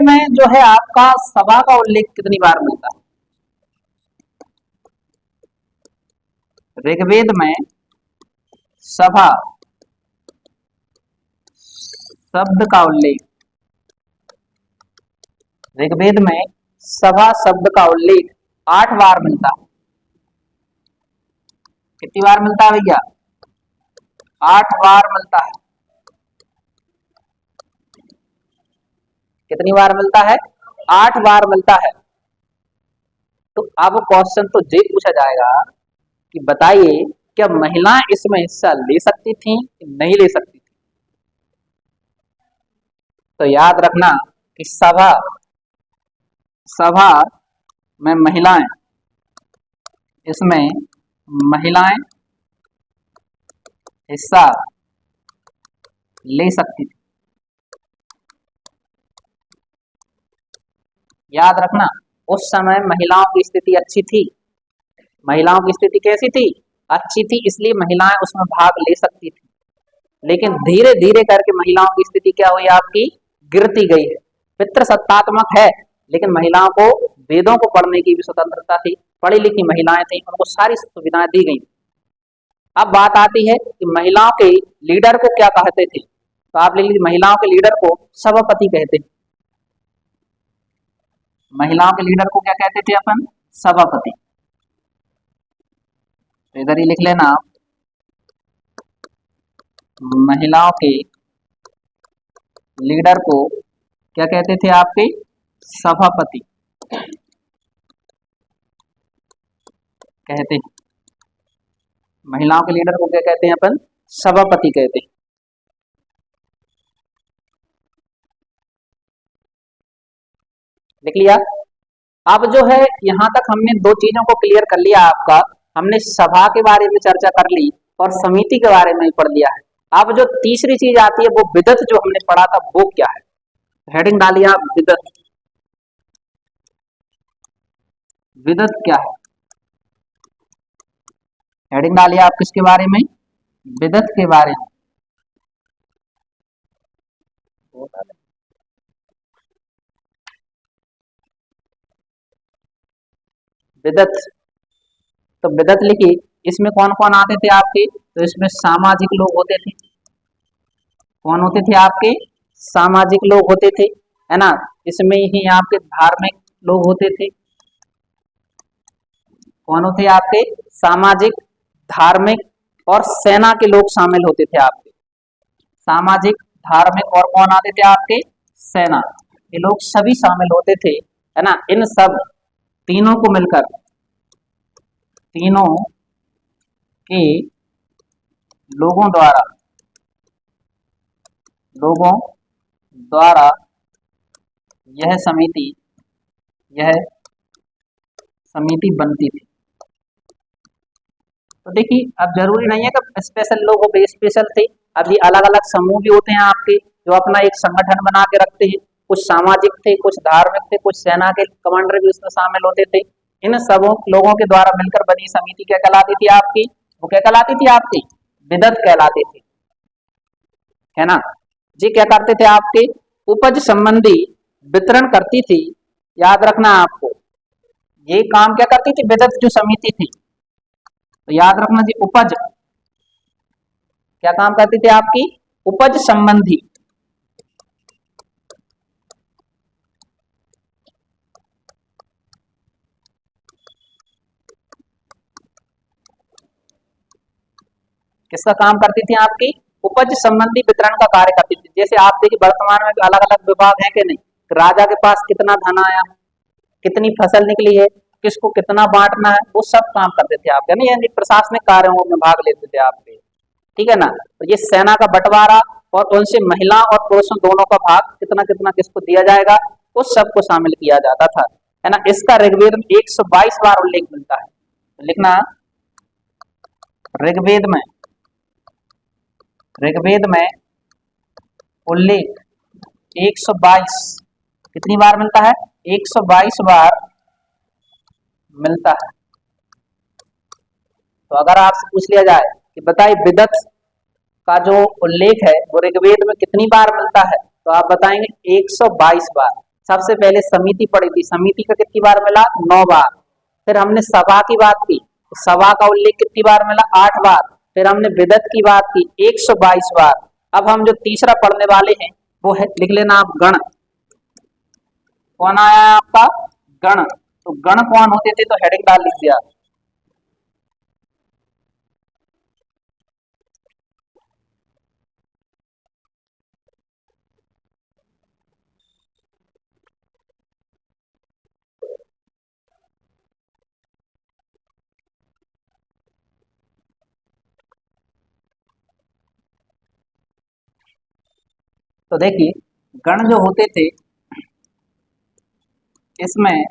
में जो है आपका सभा का उल्लेख कितनी बार मिलता है। ऋग्वेद में सभा शब्द का उल्लेख, ऋग्वेद में सभा शब्द का उल्लेख 8 बार मिलता है। कितनी बार मिलता है भैया, 8 बार मिलता है। कितनी बार मिलता है, 8 बार मिलता है। तो अब क्वेश्चन तो ये पूछा जाएगा कि बताइए क्या महिलाएं इसमें हिस्सा ले सकती थी कि नहीं ले सकती थी। तो याद रखना कि सभा में महिलाएं, इसमें महिलाएं हिस्सा ले सकती थी। याद रखना उस समय महिलाओं की स्थिति अच्छी थी। महिलाओं की स्थिति कैसी थी, अच्छी थी, इसलिए महिलाएं उसमें भाग ले सकती थी। लेकिन धीरे धीरे करके महिलाओं की स्थिति क्या हुई, आपकी गिरती गई है। पितृसत्तात्मक है, लेकिन महिलाओं को वेदों को पढ़ने की भी स्वतंत्रता थी, पढ़ी लिखी महिलाएं थी, उनको सारी सुविधाएं दी गई। अब बात आती है कि महिलाओं के लीडर को क्या कहते थे। तो आप ले लीजिए, महिलाओं के लीडर को सभापति कहते हैं। महिलाओं के लीडर को क्या कहते थे अपन, सभापति। तो इधर ही लिख लेना आप, महिलाओं के लीडर को क्या कहते थे आपके, सभापति कहते हैं। महिलाओं के लीडर को क्या कहते हैं अपन, सभापति कहते हैं। लिख लिया। अब जो है यहां तक हमने 2 चीजों को क्लियर कर लिया आपका, हमने सभा के बारे में चर्चा कर ली और समिति के बारे में पढ़ लिया है। अब जो तीसरी चीज आती है वो विदत, जो हमने पढ़ा था वो क्या है। हेडिंग डालिए आप, विदत। विदत क्या है, हेडिंग डालिए आप किसके बारे में, विदत के बारे में। विदत, तो विदत लिखिए। इसमें कौन कौन आते थे आपके, तो इसमें सामाजिक लोग होते थे। कौन होते थे आपके, सामाजिक लोग होते थे, है ना। इसमें ही आपके धार्मिक लोग होते थे। कौन होते आपके, सामाजिक, धार्मिक और सेना के लोग शामिल होते थे आपके। सामाजिक, धार्मिक और कौन आते थे आपके, सेना। ये लोग सभी शामिल होते थे, है ना। इन सब तीनों को मिलकर, तीनों के लोगों द्वारा यह समिति बनती थी। तो देखिए अब जरूरी नहीं है कि स्पेशल लोग हो, स्पेशल थे। अब ये अलग अलग समूह भी होते हैं आपके, जो अपना एक संगठन बना के रखते हैं। कुछ सामाजिक थे, कुछ धार्मिक थे, कुछ सेना के कमांडर भी उसमें शामिल होते थे। इन सब लोगों के द्वारा मिलकर बनी समिति क्या कहलाती थी आपकी, वो क्या कहलाती थी आपकी, विदत कहलाती थी, है ना। जी क्या करते थे आपके, उपज संबंधी वितरण करती थी। याद रखना आपको, ये काम क्या करती थी, विदत जो समिति थी, तो याद रखना जी, उपज क्या काम करती थी आपकी, उपज संबंधी, किसका काम करती थी आपकी, उपज संबंधी वितरण का कार्य करती थी। जैसे आप देखिए वर्तमान में भी अलग अलग विभाग हैं कि नहीं, राजा के पास कितना धन आया, कितनी फसल निकली है, किसको कितना बांटना है, वो सब काम करते थे आप, यानी यानी प्रशासनिक कार्यों में भाग लेते थे आपके, ठीक है ना। तो ये सेना का बंटवारा और उनसे महिला और पुरुषों दोनों का भाग कितना कितना किसको दिया जाएगा, उस सबको शामिल किया जाता था, है ना। इसका ऋग्वेद में 122 बार उल्लेख मिलता है, तो लिखना ऋग्वेद में, ऋग्वेद में उल्लेख 122 कितनी बार मिलता है, 122 बार मिलता है। तो अगर आपसे पूछ लिया जाए कि बताइए विदत का जो उल्लेख है वो ऋग्वेद में कितनी बार मिलता है, तो आप बताएंगे 122 बार। सबसे पहले समिति पढ़ी थी, समिति का कितनी बार मिला, 9 बार। फिर हमने सभा की बात की, तो सभा का उल्लेख कितनी बार मिला, 8 बार। फिर हमने विदत की बात की 122 बार। अब हम जो तीसरा पढ़ने वाले हैं वो है, लिख लेना आप, गण। कौन आया है आपका, गण। तो गण कौन होते थे, तो हेडिंग डाल लिख दिया, तो देखिए गण जो होते थे इसमें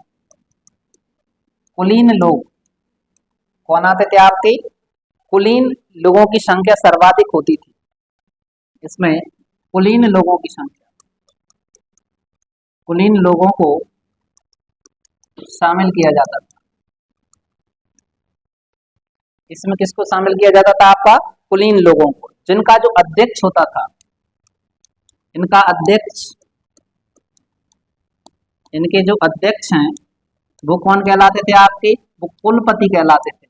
कुलीन लोग कौन आते थे आपके, कुलीन लोगों की संख्या सर्वाधिक होती थी, इसमें कुलीन लोगों की संख्या, कुलीन लोगों को शामिल किया जाता था। इसमें किसको शामिल किया जाता था आपका, कुलीन लोगों को, जिनका जो अध्यक्ष होता था, इनका अध्यक्ष, इनके जो अध्यक्ष हैं वो कौन कहलाते थे आपके, वो कुलपति कहलाते थे।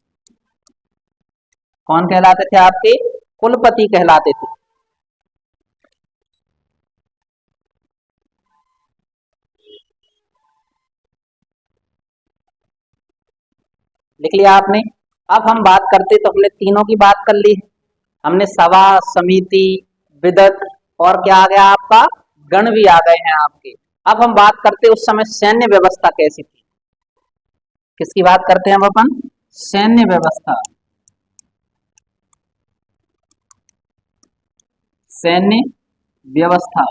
कौन कहलाते थे आपके, कुलपति कहलाते थे। लिख लिया आपने। अब हम बात करते, तो हमने तीनों की बात कर ली, हमने सभा, समिति, विदत और क्या आ गया आपका, गण भी आ गए हैं आपके। अब हम बात करते उस समय सैन्य व्यवस्था कैसी थी, किसकी बात करते हैं अब अपन, सैन्य व्यवस्था। सैन्य व्यवस्था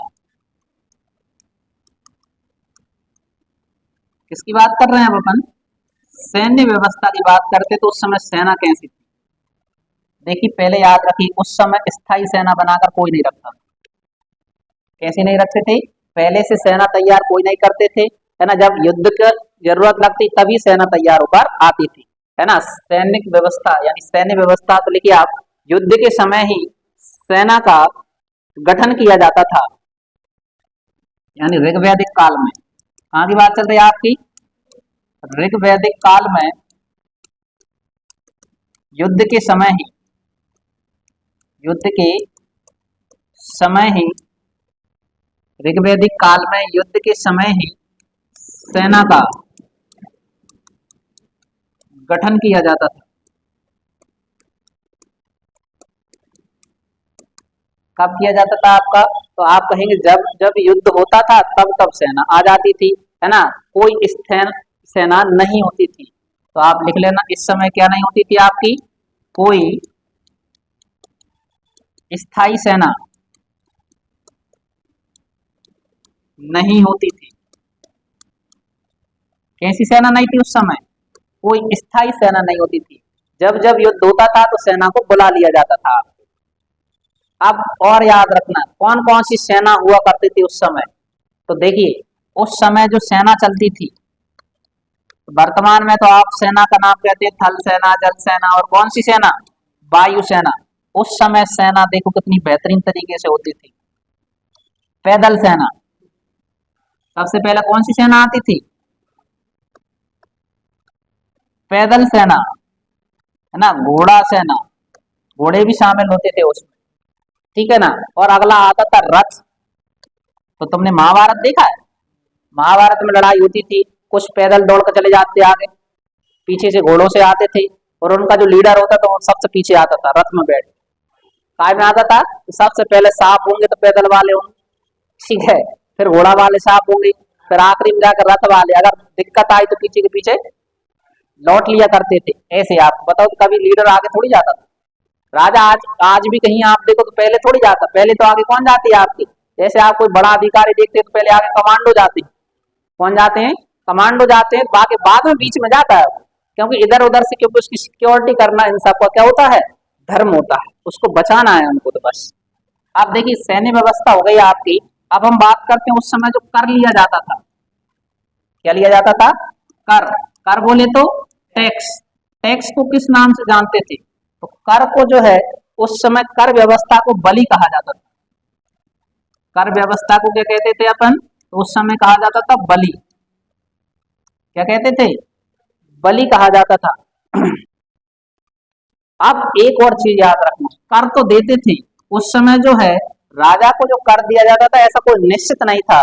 किसकी बात कर रहे हैं अब अपन, सैन्य व्यवस्था की बात करते, तो उस समय सेना कैसी थी। देखिए पहले याद रखिए, उस समय स्थायी सेना बनाकर कोई नहीं रखता, कैसे नहीं रखते थे, पहले से सेना तैयार कोई नहीं करते थे, है ना। जब युद्ध की जरूरत लगती तभी सेना तैयार होकर आती थी, है ना। सैनिक व्यवस्था यानी सैन्य व्यवस्था, तो लिखिए आप, युद्ध के समय ही सेना का गठन किया जाता था, यानी ऋग्वैदिक काल में। कहाँ की बात चल रही है आपकी, ऋग्वैदिक काल में युद्ध के समय ही, युद्ध के समय ही, ऋग्वैदिक काल में युद्ध के समय ही सेना का गठन किया जाता था। कब किया जाता था आपका, तो आप कहेंगे जब जब युद्ध होता था तब तब सेना आ जाती थी, है ना। कोई स्थायी सेना नहीं होती थी, तो आप लिख लेना, इस समय क्या नहीं होती थी आपकी, कोई स्थायी सेना नहीं होती थी। कैसी सेना नहीं थी उस समय, कोई स्थायी सेना नहीं होती थी। जब जब युद्ध होता था तो सेना को बुला लिया जाता था। अब और याद रखना कौन कौन सी सेना हुआ करती थी उस समय, तो देखिए उस समय जो सेना चलती थी, वर्तमान में तो आप सेना का नाम कहते हैं थल सेना, जल सेना और कौन सी सेना, वायु सेना। उस समय सेना देखो कितनी बेहतरीन तरीके से होती थी, पैदल सेना। सबसे पहले कौन सी सेना आती थी, पैदल सेना, है ना, घोड़ा सेना, घोड़े भी शामिल होते थे उसमें, ठीक है ना। और अगला आता था रथ। तो तुमने महाभारत देखा है? महाभारत में लड़ाई होती थी, कुछ पैदल दौड़ कर चले जाते आगे, पीछे से घोड़ों से आते थे, और उनका जो लीडर होता था वो सबसे पीछे आता था रथ में बैठ। काय में आता था? तो सबसे पहले सांप होंगे तो पैदल वाले होंगे, ठीक है, फिर घोड़ा वाले सांप होंगे, फिर आखिरी में जाकर रथ वाले। अगर दिक्कत आई तो पीछे के पीछे लौट लिया करते थे। ऐसे आप बताओ, तो कभी लीडर आगे थोड़ी जाता था। राजा आज आज भी कहीं आप देखो तो पहले थोड़ी जाता, पहले तो आगे कौन जाती है आपकी? जैसे आप कोई बड़ा अधिकारी देखते हैं तो पहले आगे कमांडो जाते हैं। कौन जाते हैं? कमांडो जाते हैं, बाकी बाद में बीच में जाता है, क्योंकि इधर उधर से, क्योंकि उसकी सिक्योरिटी करना इन सबका क्या होता है? धर्म होता है, उसको बचाना है उनको, तो बस। अब देखिए सैन्य व्यवस्था हो गई आपकी। अब हम बात करते हैं उस समय जो कर लिया जाता था। क्या लिया जाता था? कर। कर बोले तो टैक्स। टैक्स को किस नाम से जानते थे? तो कर को जो है उस समय कर व्यवस्था को बलि कहा जाता था। कर व्यवस्था को क्या कहते थे अपन? तो उस समय कहा जाता था बलि। क्या कहते थे? बलि कहा जाता था। अब एक और चीज याद रखना, कर तो देते थे उस समय जो है, राजा को जो कर दिया जाता था ऐसा कोई निश्चित नहीं था।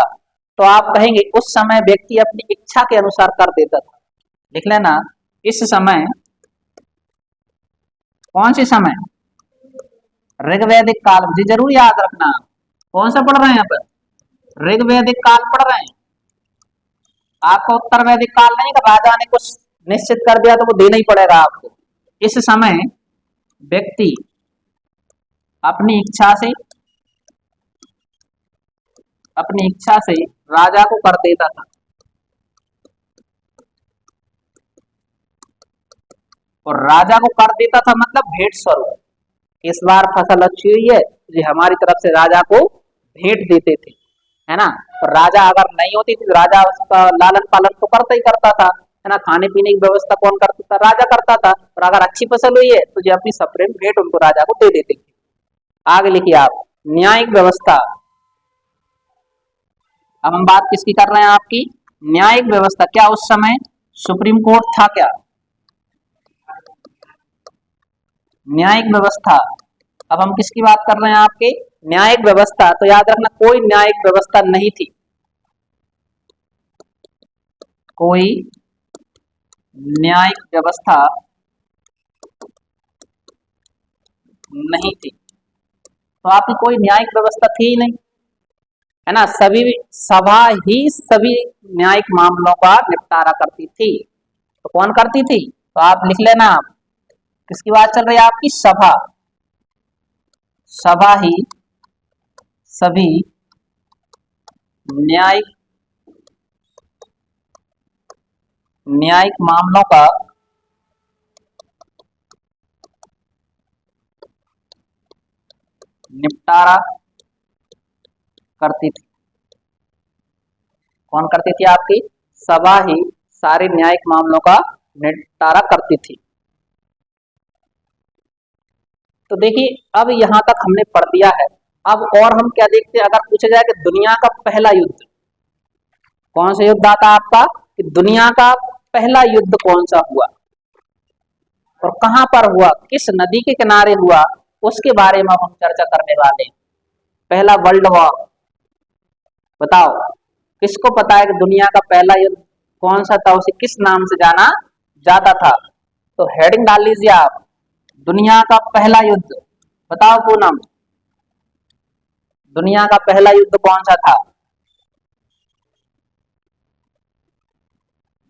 तो आप कहेंगे उस समय व्यक्ति अपनी इच्छा के अनुसार कर देता था। लिख लेना, इस समय, कौन से समय? ऋग्वैदिक काल। जी जरूर याद रखना। कौन सा पढ़ रहे हैं यहाँ पर? ऋग्वैदिक काल पढ़ रहे हैं। आपको उत्तर वैदिक काल नहीं कि राजा ने कुछ निश्चित कर दिया तो वो देना ही पड़ेगा आपको। इस समय व्यक्ति अपनी इच्छा से राजा को कर देता था। और राजा को कर देता था मतलब भेंट स्वरूप। इस बार फसल अच्छी हुई है जी, हमारी तरफ से राजा को भेंट देते थे, है ना। और राजा अगर नहीं होती थी तो राजा उसका लालन पालन तो करता ही करता था, है ना। खाने पीने की व्यवस्था कौन करता था? राजा करता था। और अगर अच्छी फसल हुई है तो जो अपनी सप्रेम भेंट उनको राजा को दे देते थे। आगे लिखिए आप, न्यायिक व्यवस्था। अब हम बात किसकी कर रहे हैं? आपकी न्यायिक व्यवस्था। क्या उस समय सुप्रीम कोर्ट था क्या? न्यायिक व्यवस्था। अब हम किसकी बात कर रहे हैं? आपके न्यायिक व्यवस्था। तो याद रखना, कोई न्यायिक व्यवस्था नहीं थी, कोई न्यायिक व्यवस्था नहीं थी। तो आपकी कोई न्यायिक व्यवस्था थी ही नहीं, है ना। सभी सभा ही सभी न्यायिक मामलों का निपटारा करती थी। तो कौन करती थी? तो आप लिख लेना, आप किसकी बात चल रही है? आपकी सभा। सभा ही सभी न्यायिक मामलों का निपटारा करती थी। कौन करती थी? आपकी सभा ही सारे न्यायिक मामलों का निपटारा करती थी। तो देखिए अब यहां तक हमने पढ़ दिया है। अब और हम क्या देखते हैं, अगर पूछा जाए कि दुनिया का पहला युद्ध कौन सा युद्ध आता आपका? कि दुनिया का पहला युद्ध कौन सा हुआ और कहां पर हुआ, किस नदी के किनारे हुआ, उसके बारे में हम चर्चा करने वाले हैं। पहला वर्ल्ड वॉर, बताओ किसको पता है कि दुनिया का पहला युद्ध कौन सा था, उसे किस नाम से जाना जाता था? तो हेडिंग डाल लीजिए आप, दुनिया का पहला युद्ध। बताओ पूनम, दुनिया का पहला युद्ध कौन सा था?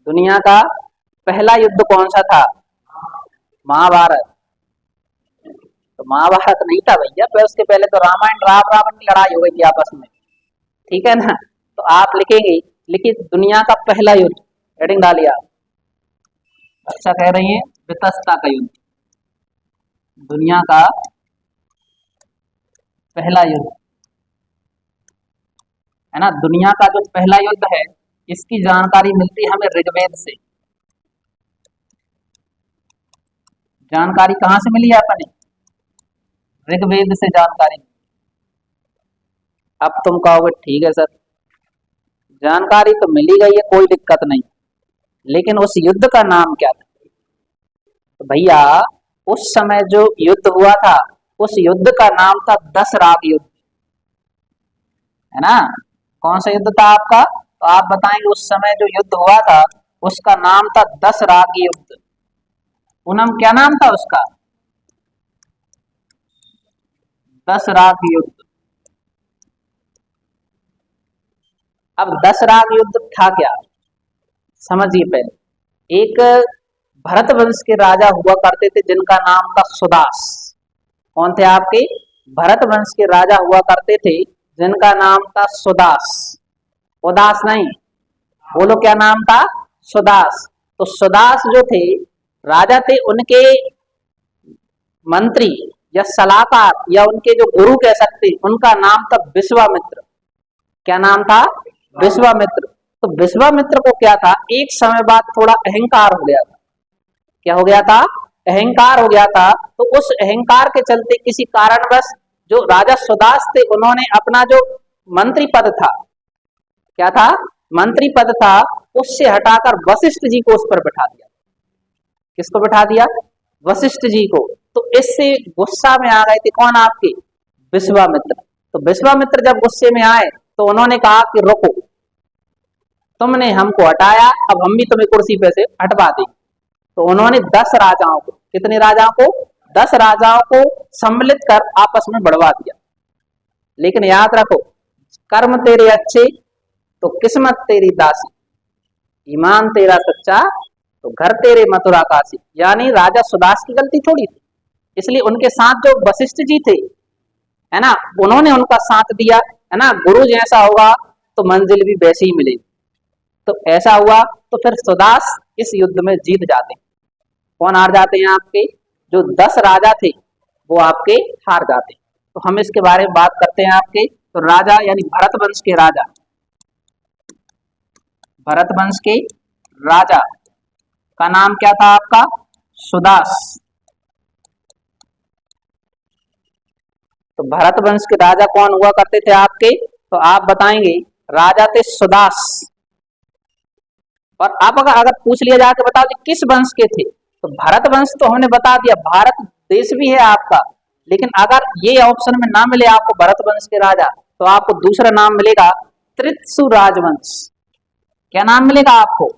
दुनिया का पहला युद्ध कौन सा था? महाभारत। तो महाभारत नहीं था भैया, पर उसके पहले तो रामायण, राम रावण की लड़ाई हो गई थी आपस में, ठीक है ना। तो आप लिखेंगे, लिखिए दुनिया का पहला युद्ध, हेडिंग डालिए आप। अच्छा कह रही है, वितस्ता का युद्ध, दुनिया का पहला युद्ध, है ना। दुनिया का जो पहला युद्ध है इसकी जानकारी मिलती है हमें ऋग्वेद से। जानकारी कहां से मिली है अपने? ऋग्वेद से जानकारी। अब तुम कहोगे ठीक है सर, जानकारी तो मिली गई है, कोई दिक्कत नहीं, लेकिन उस युद्ध का नाम क्या था? भैया उस समय जो युद्ध हुआ था उस युद्ध का नाम था दशराग युद्ध, है ना। कौन सा युद्ध था आपका? तो आप बताएंगे उस समय जो युद्ध हुआ था उसका नाम था दशराग युद्ध। पूनम क्या नाम था उसका? दशराग युद्ध। अब दशराग युद्ध था क्या, समझिए पहले। एक भरत वंश के राजा हुआ करते थे जिनका नाम था सुदास। कौन थे आपके? भरत वंश के राजा हुआ करते थे जिनका नाम था सुदास। उदास नहीं, बोलो क्या नाम था? सुदास। तो सुदास जो थे राजा थे, उनके मंत्री या सलाहकार या उनके जो गुरु कह सकते, उनका नाम था विश्वामित्र। क्या नाम था? विश्वामित्र। तो विश्वामित्र को क्या था, एक समय बाद थोड़ा अहंकार हो गया था। क्या हो गया था? अहंकार हो गया था। तो उस अहंकार के चलते किसी कारणवश जो राजा सुदास थे उन्होंने अपना जो मंत्री पद था, क्या था? मंत्री पद था, उससे हटाकर वशिष्ठ जी को उस पर बैठा दिया। किसको बैठा दिया? वशिष्ठ जी को। तो इससे गुस्सा में आ गए थे कौन? आपके विश्वामित्र। तो विश्वामित्र जब गुस्से में आए तो उन्होंने कहा कि रुको, तुमने हमको हटाया, अब हम भी तुम्हें कुर्सी पे से हटवा देंगे। तो उन्होंने 10 राजाओं को, कितने राजाओं को? 10 राजाओं को सम्मिलित कर आपस में बढ़वा दिया। लेकिन याद रखो, कर्म तेरे अच्छे तो किस्मत तेरी दासी, ईमान तेरा सच्चा तो घर तेरे मथुरा काशी। यानी राजा सुदास की गलती थोड़ी थी, इसलिए उनके साथ जो वशिष्ठ जी थे, है ना, उन्होंने उनका साथ दिया, है ना। गुरु जैसा होगा तो मंजिल भी वैसी ही मिलेगी। तो ऐसा हुआ, तो फिर सुदास इस युद्ध में जीत जाते हैं। कौन हार जाते हैं? आपके जो 10 राजा थे वो आपके हार जाते हैं। तो हम इसके बारे में बात करते हैं आपके। तो राजा यानी भरत वंश के राजा, भरत वंश के राजा का नाम क्या था आपका? सुदास। तो भरत वंश के राजा कौन हुआ करते थे आपके? तो आप बताएंगे राजा थे सुदास। और आप अगर पूछ लिया जाए तो बताओ किस वंश के थे, तो भरत वंश तो हमने बता दिया, भारत देश भी है आपका। लेकिन अगर ये ऑप्शन में ना मिले आपको भरत वंश के राजा, तो आपको दूसरा नाम मिलेगा त्रित्सु राजवंश। क्या नाम मिलेगा आपको?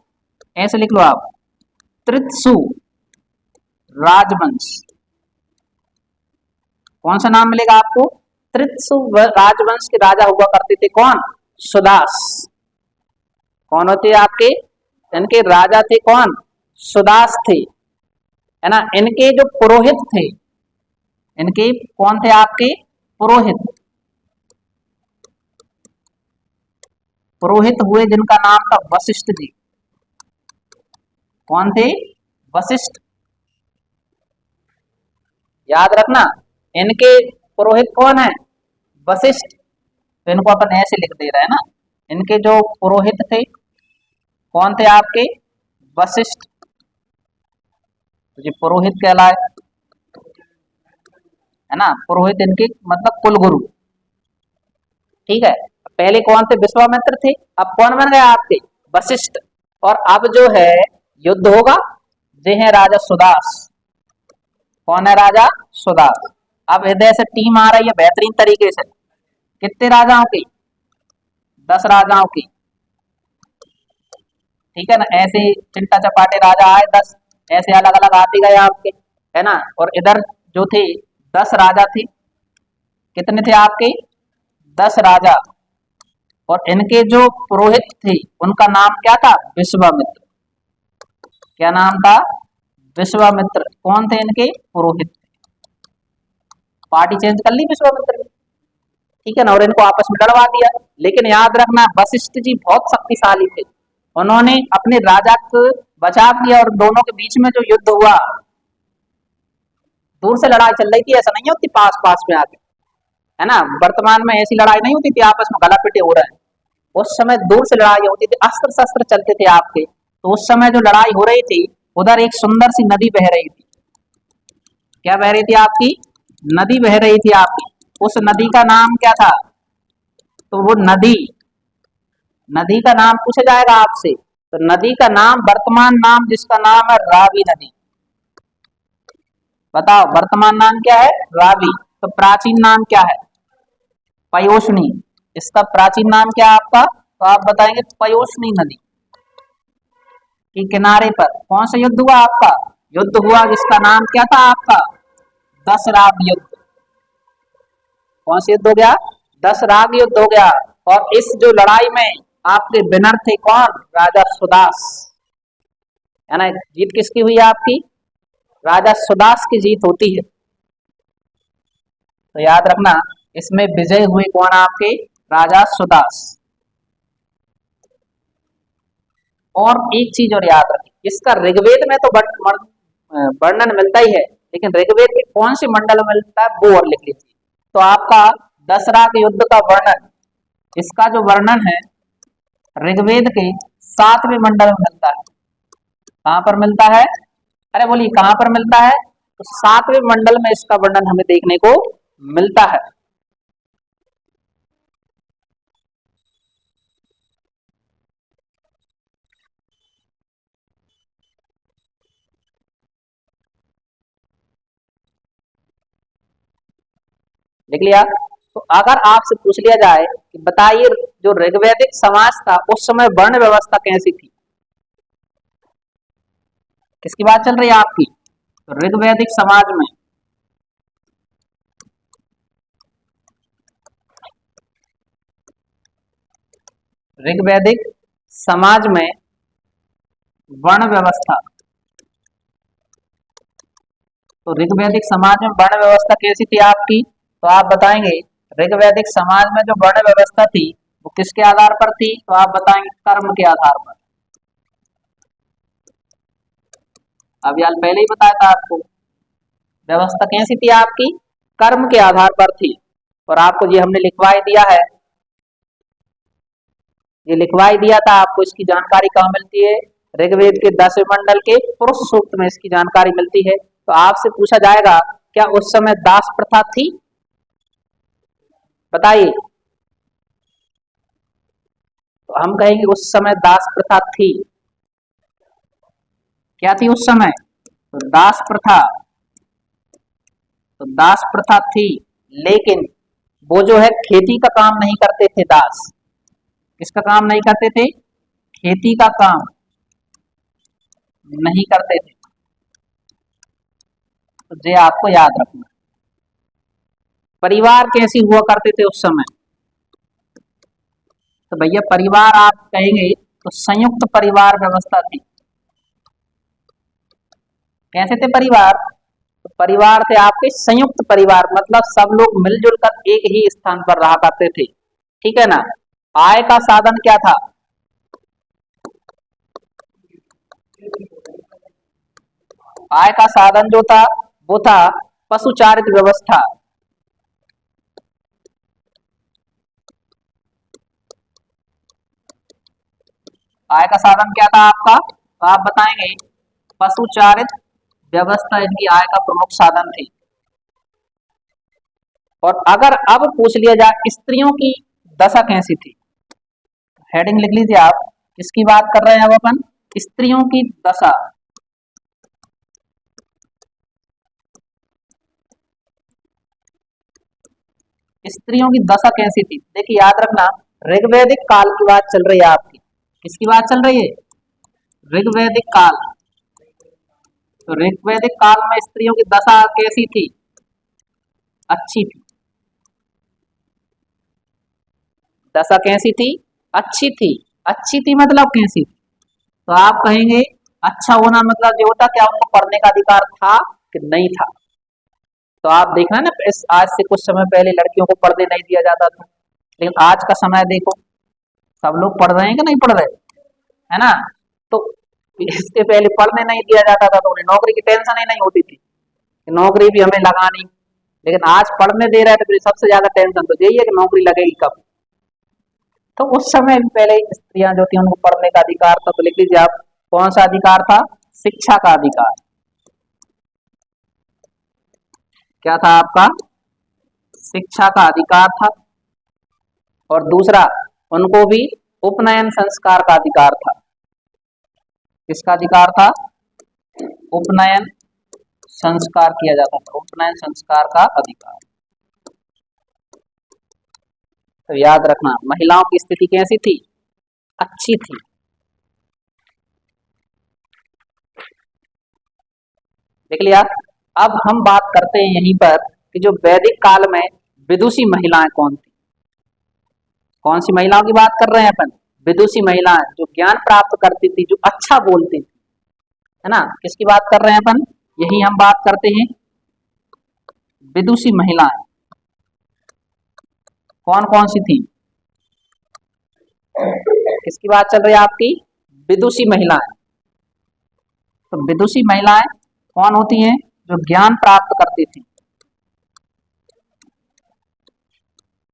ऐसे लिख लो आप, त्रित्सु राजवंश। कौन सा नाम मिलेगा आपको? त्रित्सु राजवंश के राजा हुआ करते थे कौन? सुदास। कौन होते आपके? इनके राजा थे कौन? सुदास थे, है ना। इनके जो पुरोहित थे, इनके कौन थे आपके? पुरोहित। पुरोहित हुए जिनका नाम था वशिष्ठ जी। कौन थे? वशिष्ठ। याद रखना, इनके पुरोहित कौन है? वशिष्ठ। तो इनको अपन ऐसे लिख दे रहे हैं ना। इनके जो पुरोहित थे कौन थे आपके? वशिष्ठ। तो ये पुरोहित कहलाए, है ना। पुरोहित इनके मतलब कुलगुरु, ठीक है। पहले कौन थे? विश्वामित्र थे। अब कौन बन गया आपके? वशिष्ठ। और अब जो है युद्ध होगा, जे है राजा सुदास। कौन है? राजा सुदास। अब इधर से टीम आ रही है बेहतरीन तरीके से। कितने राजाओं की? 10 राजाओं की, ठीक है ना। ऐसे चिंटा चपाटे राजा आए 10, ऐसे अलग अलग आते गए आपके, है ना। और इधर जो थे 10 राजा थे। कितने थे आपके? 10 राजा। और इनके जो पुरोहित थे उनका नाम क्या था? विश्वामित्र। क्या नाम था? विश्वामित्र। कौन थे इनके? पुरोहित। पार्टी चेंज कर ली विश्वामित्र ने, ठीक है ना, और इनको आपस में लड़वा दिया। लेकिन याद रखना, वशिष्ठ जी बहुत शक्तिशाली थे। उन्होंने अपने राजा को बचा दिया और दोनों के बीच में जो युद्ध हुआ, दूर से लड़ाई चल रही थी, ऐसा नहीं होती पास पास में आके, है ना। वर्तमान में ऐसी लड़ाई नहीं होती थी आपस में गला पिटे हो रहे हैं। उस समय दूर से लड़ाई होती थी, अस्त्र शस्त्र चलते थे आपके। तो उस समय जो लड़ाई हो रही थी उधर एक सुंदर सी नदी बह रही थी। क्या बह रही थी आपकी? नदी बह रही थी आपकी। उस नदी का नाम क्या था? तो वो नदी, नदी का नाम पूछा जाएगा आपसे, तो नदी का नाम, वर्तमान नाम जिसका नाम है रावी नदी। बताओ वर्तमान नाम क्या है? रावी। तो प्राचीन नाम क्या है? पयोष्णी। इसका प्राचीन नाम क्या है आपका? तो आप बताएंगे पयोष्णी नदी के किनारे पर कौन सा युद्ध हुआ आपका? युद्ध हुआ जिसका नाम क्या था आपका? दसराग युद्ध। कौन सा युद्ध हो गया? दसराग युद्ध हो गया। और इस जो लड़ाई में आपके विनर थे कौन? राजा सुदास, है ना। जीत किसकी हुई आपकी? राजा सुदास की जीत होती है। तो याद रखना इसमें विजय हुए कौन आपके? राजा सुदास। और एक चीज और याद रखें, इसका ऋग्वेद में तो वर्णन मिलता ही है, लेकिन ऋग्वेद के कौन से मंडल में मिलता है वो और लिख लीजिए। तो आपका दसरा के युद्ध का वर्णन, इसका जो वर्णन है ऋग्वेद के 7वें मंडल में मिलता है। कहां पर मिलता है? अरे बोलिए कहां पर मिलता है? तो 7वें मंडल में इसका वर्णन हमें देखने को मिलता है। लिख लिया? तो अगर आपसे पूछ लिया जाए कि बताइए जो ऋग्वैदिक समाज था उस समय वर्ण व्यवस्था कैसी थी? किसकी बात चल रही है आपकी? तो ऋग्वैदिक समाज में ऋग्वैदिक समाज में वर्ण व्यवस्था, तो ऋग्वैदिक समाज में वर्ण व्यवस्था कैसी थी आपकी? तो आप बताएंगे ऋग्वैदिक समाज में जो वर्ण व्यवस्था थी वो किसके आधार पर थी? तो आप बताएंगे कर्म के आधार पर। अभी हाल पहले ही बताया था आपको, व्यवस्था कैसी थी आपकी? कर्म के आधार पर थी। और आपको ये हमने लिखवाई दिया है, ये लिखवाई दिया था आपको। इसकी जानकारी कहाँ मिलती है? ऋग्वेद के 10वें मंडल के पुरुष सूक्त में इसकी जानकारी मिलती है। तो आपसे पूछा जाएगा क्या उस समय दास प्रथा थी? बताइए। तो हम कहेंगे उस समय दास प्रथा थी। क्या थी उस समय? तो दास प्रथा, तो दास प्रथा थी, लेकिन वो जो है खेती का काम नहीं करते थे दास। किसका काम नहीं करते थे? खेती का काम नहीं करते थे। तो ये आपको याद रखना। परिवार कैसी हुआ करते थे उस समय? तो भैया परिवार आप कहेंगे तो संयुक्त परिवार व्यवस्था थी। कैसे थे परिवार? तो परिवार थे आपके संयुक्त परिवार, मतलब सब लोग मिलजुल कर एक ही स्थान पर रहा करते थे। ठीक है ना। आय का साधन क्या था? आय का साधन जो था वो था पशुचारित व्यवस्था। आय का साधन क्या था आपका? तो आप बताएंगे पशुचारित व्यवस्था इनकी आय का प्रमुख साधन थी। और अगर अब पूछ लिया जाए स्त्रियों की दशा कैसी थी? हेडिंग लिख लीजिए आप, किसकी बात कर रहे हैं अब अपन? स्त्रियों की दशा। स्त्रियों की दशा कैसी थी? देखिए याद रखना ऋग्वैदिक काल की बात चल रही है आपकी। किसकी बात चल रही है? ऋग्वैदिक काल। तो ऋग्वैदिक काल में स्त्रियों की दशा कैसी थी? अच्छी थी। दशा कैसी थी? अच्छी थी। अच्छी थी मतलब कैसी थी? तो आप कहेंगे अच्छा होना मतलब ये होता क्या उनको पढ़ने का अधिकार था कि नहीं था? तो आप देखना ना आज से कुछ समय पहले लड़कियों को पढ़ने नहीं दिया जाता था, लेकिन आज का समय देखो सब लोग पढ़ रहे हैं कि नहीं पढ़ रहे, है ना। तो इसके पहले पढ़ने नहीं दिया जाता था तो उन्हें नौकरी की टेंशन ही नहीं होती थी कि नौकरी भी हमें लगानी। लेकिन आज पढ़ने दे रहे हैं तो फिर सबसे ज्यादा टेंशन तो यही है कि नौकरी लगेगी कब। तो उस समय भी पहले स्त्रियां जो थी उनको पढ़ने का अधिकार था। तो लिख लीजिए आप कौन सा अधिकार था? शिक्षा का अधिकार। क्या था आपका? शिक्षा का अधिकार था। और दूसरा उनको भी उपनयन संस्कार का अधिकार था। किसका अधिकार था? उपनयन संस्कार किया जाता था, उपनयन संस्कार का अधिकार। तो याद रखना, महिलाओं की स्थिति कैसी थी? अच्छी थी। देख लिया। अब हम बात करते हैं यहीं पर कि जो वैदिक काल में विदुषी महिलाएं कौन थी। कौन सी महिलाओं की बात कर रहे हैं अपन? विदुषी महिलाएं, जो ज्ञान प्राप्त करती थी, जो अच्छा बोलती थी, है ना। किसकी बात कर रहे हैं अपन? यही हम बात करते हैं, विदुषी महिलाएं कौन कौन सी थी? किसकी बात चल रही है आपकी? विदुषी महिलाएं। तो विदुषी महिलाएं कौन होती हैं? जो ज्ञान प्राप्त करती थी,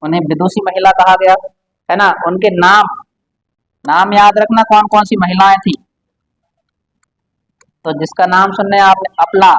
उन्हें विदुषी महिला कहा गया, है ना। उनके नाम याद रखना, कौन कौन सी महिलाएं थी। तो जिसका नाम सुनने आपने, अपला,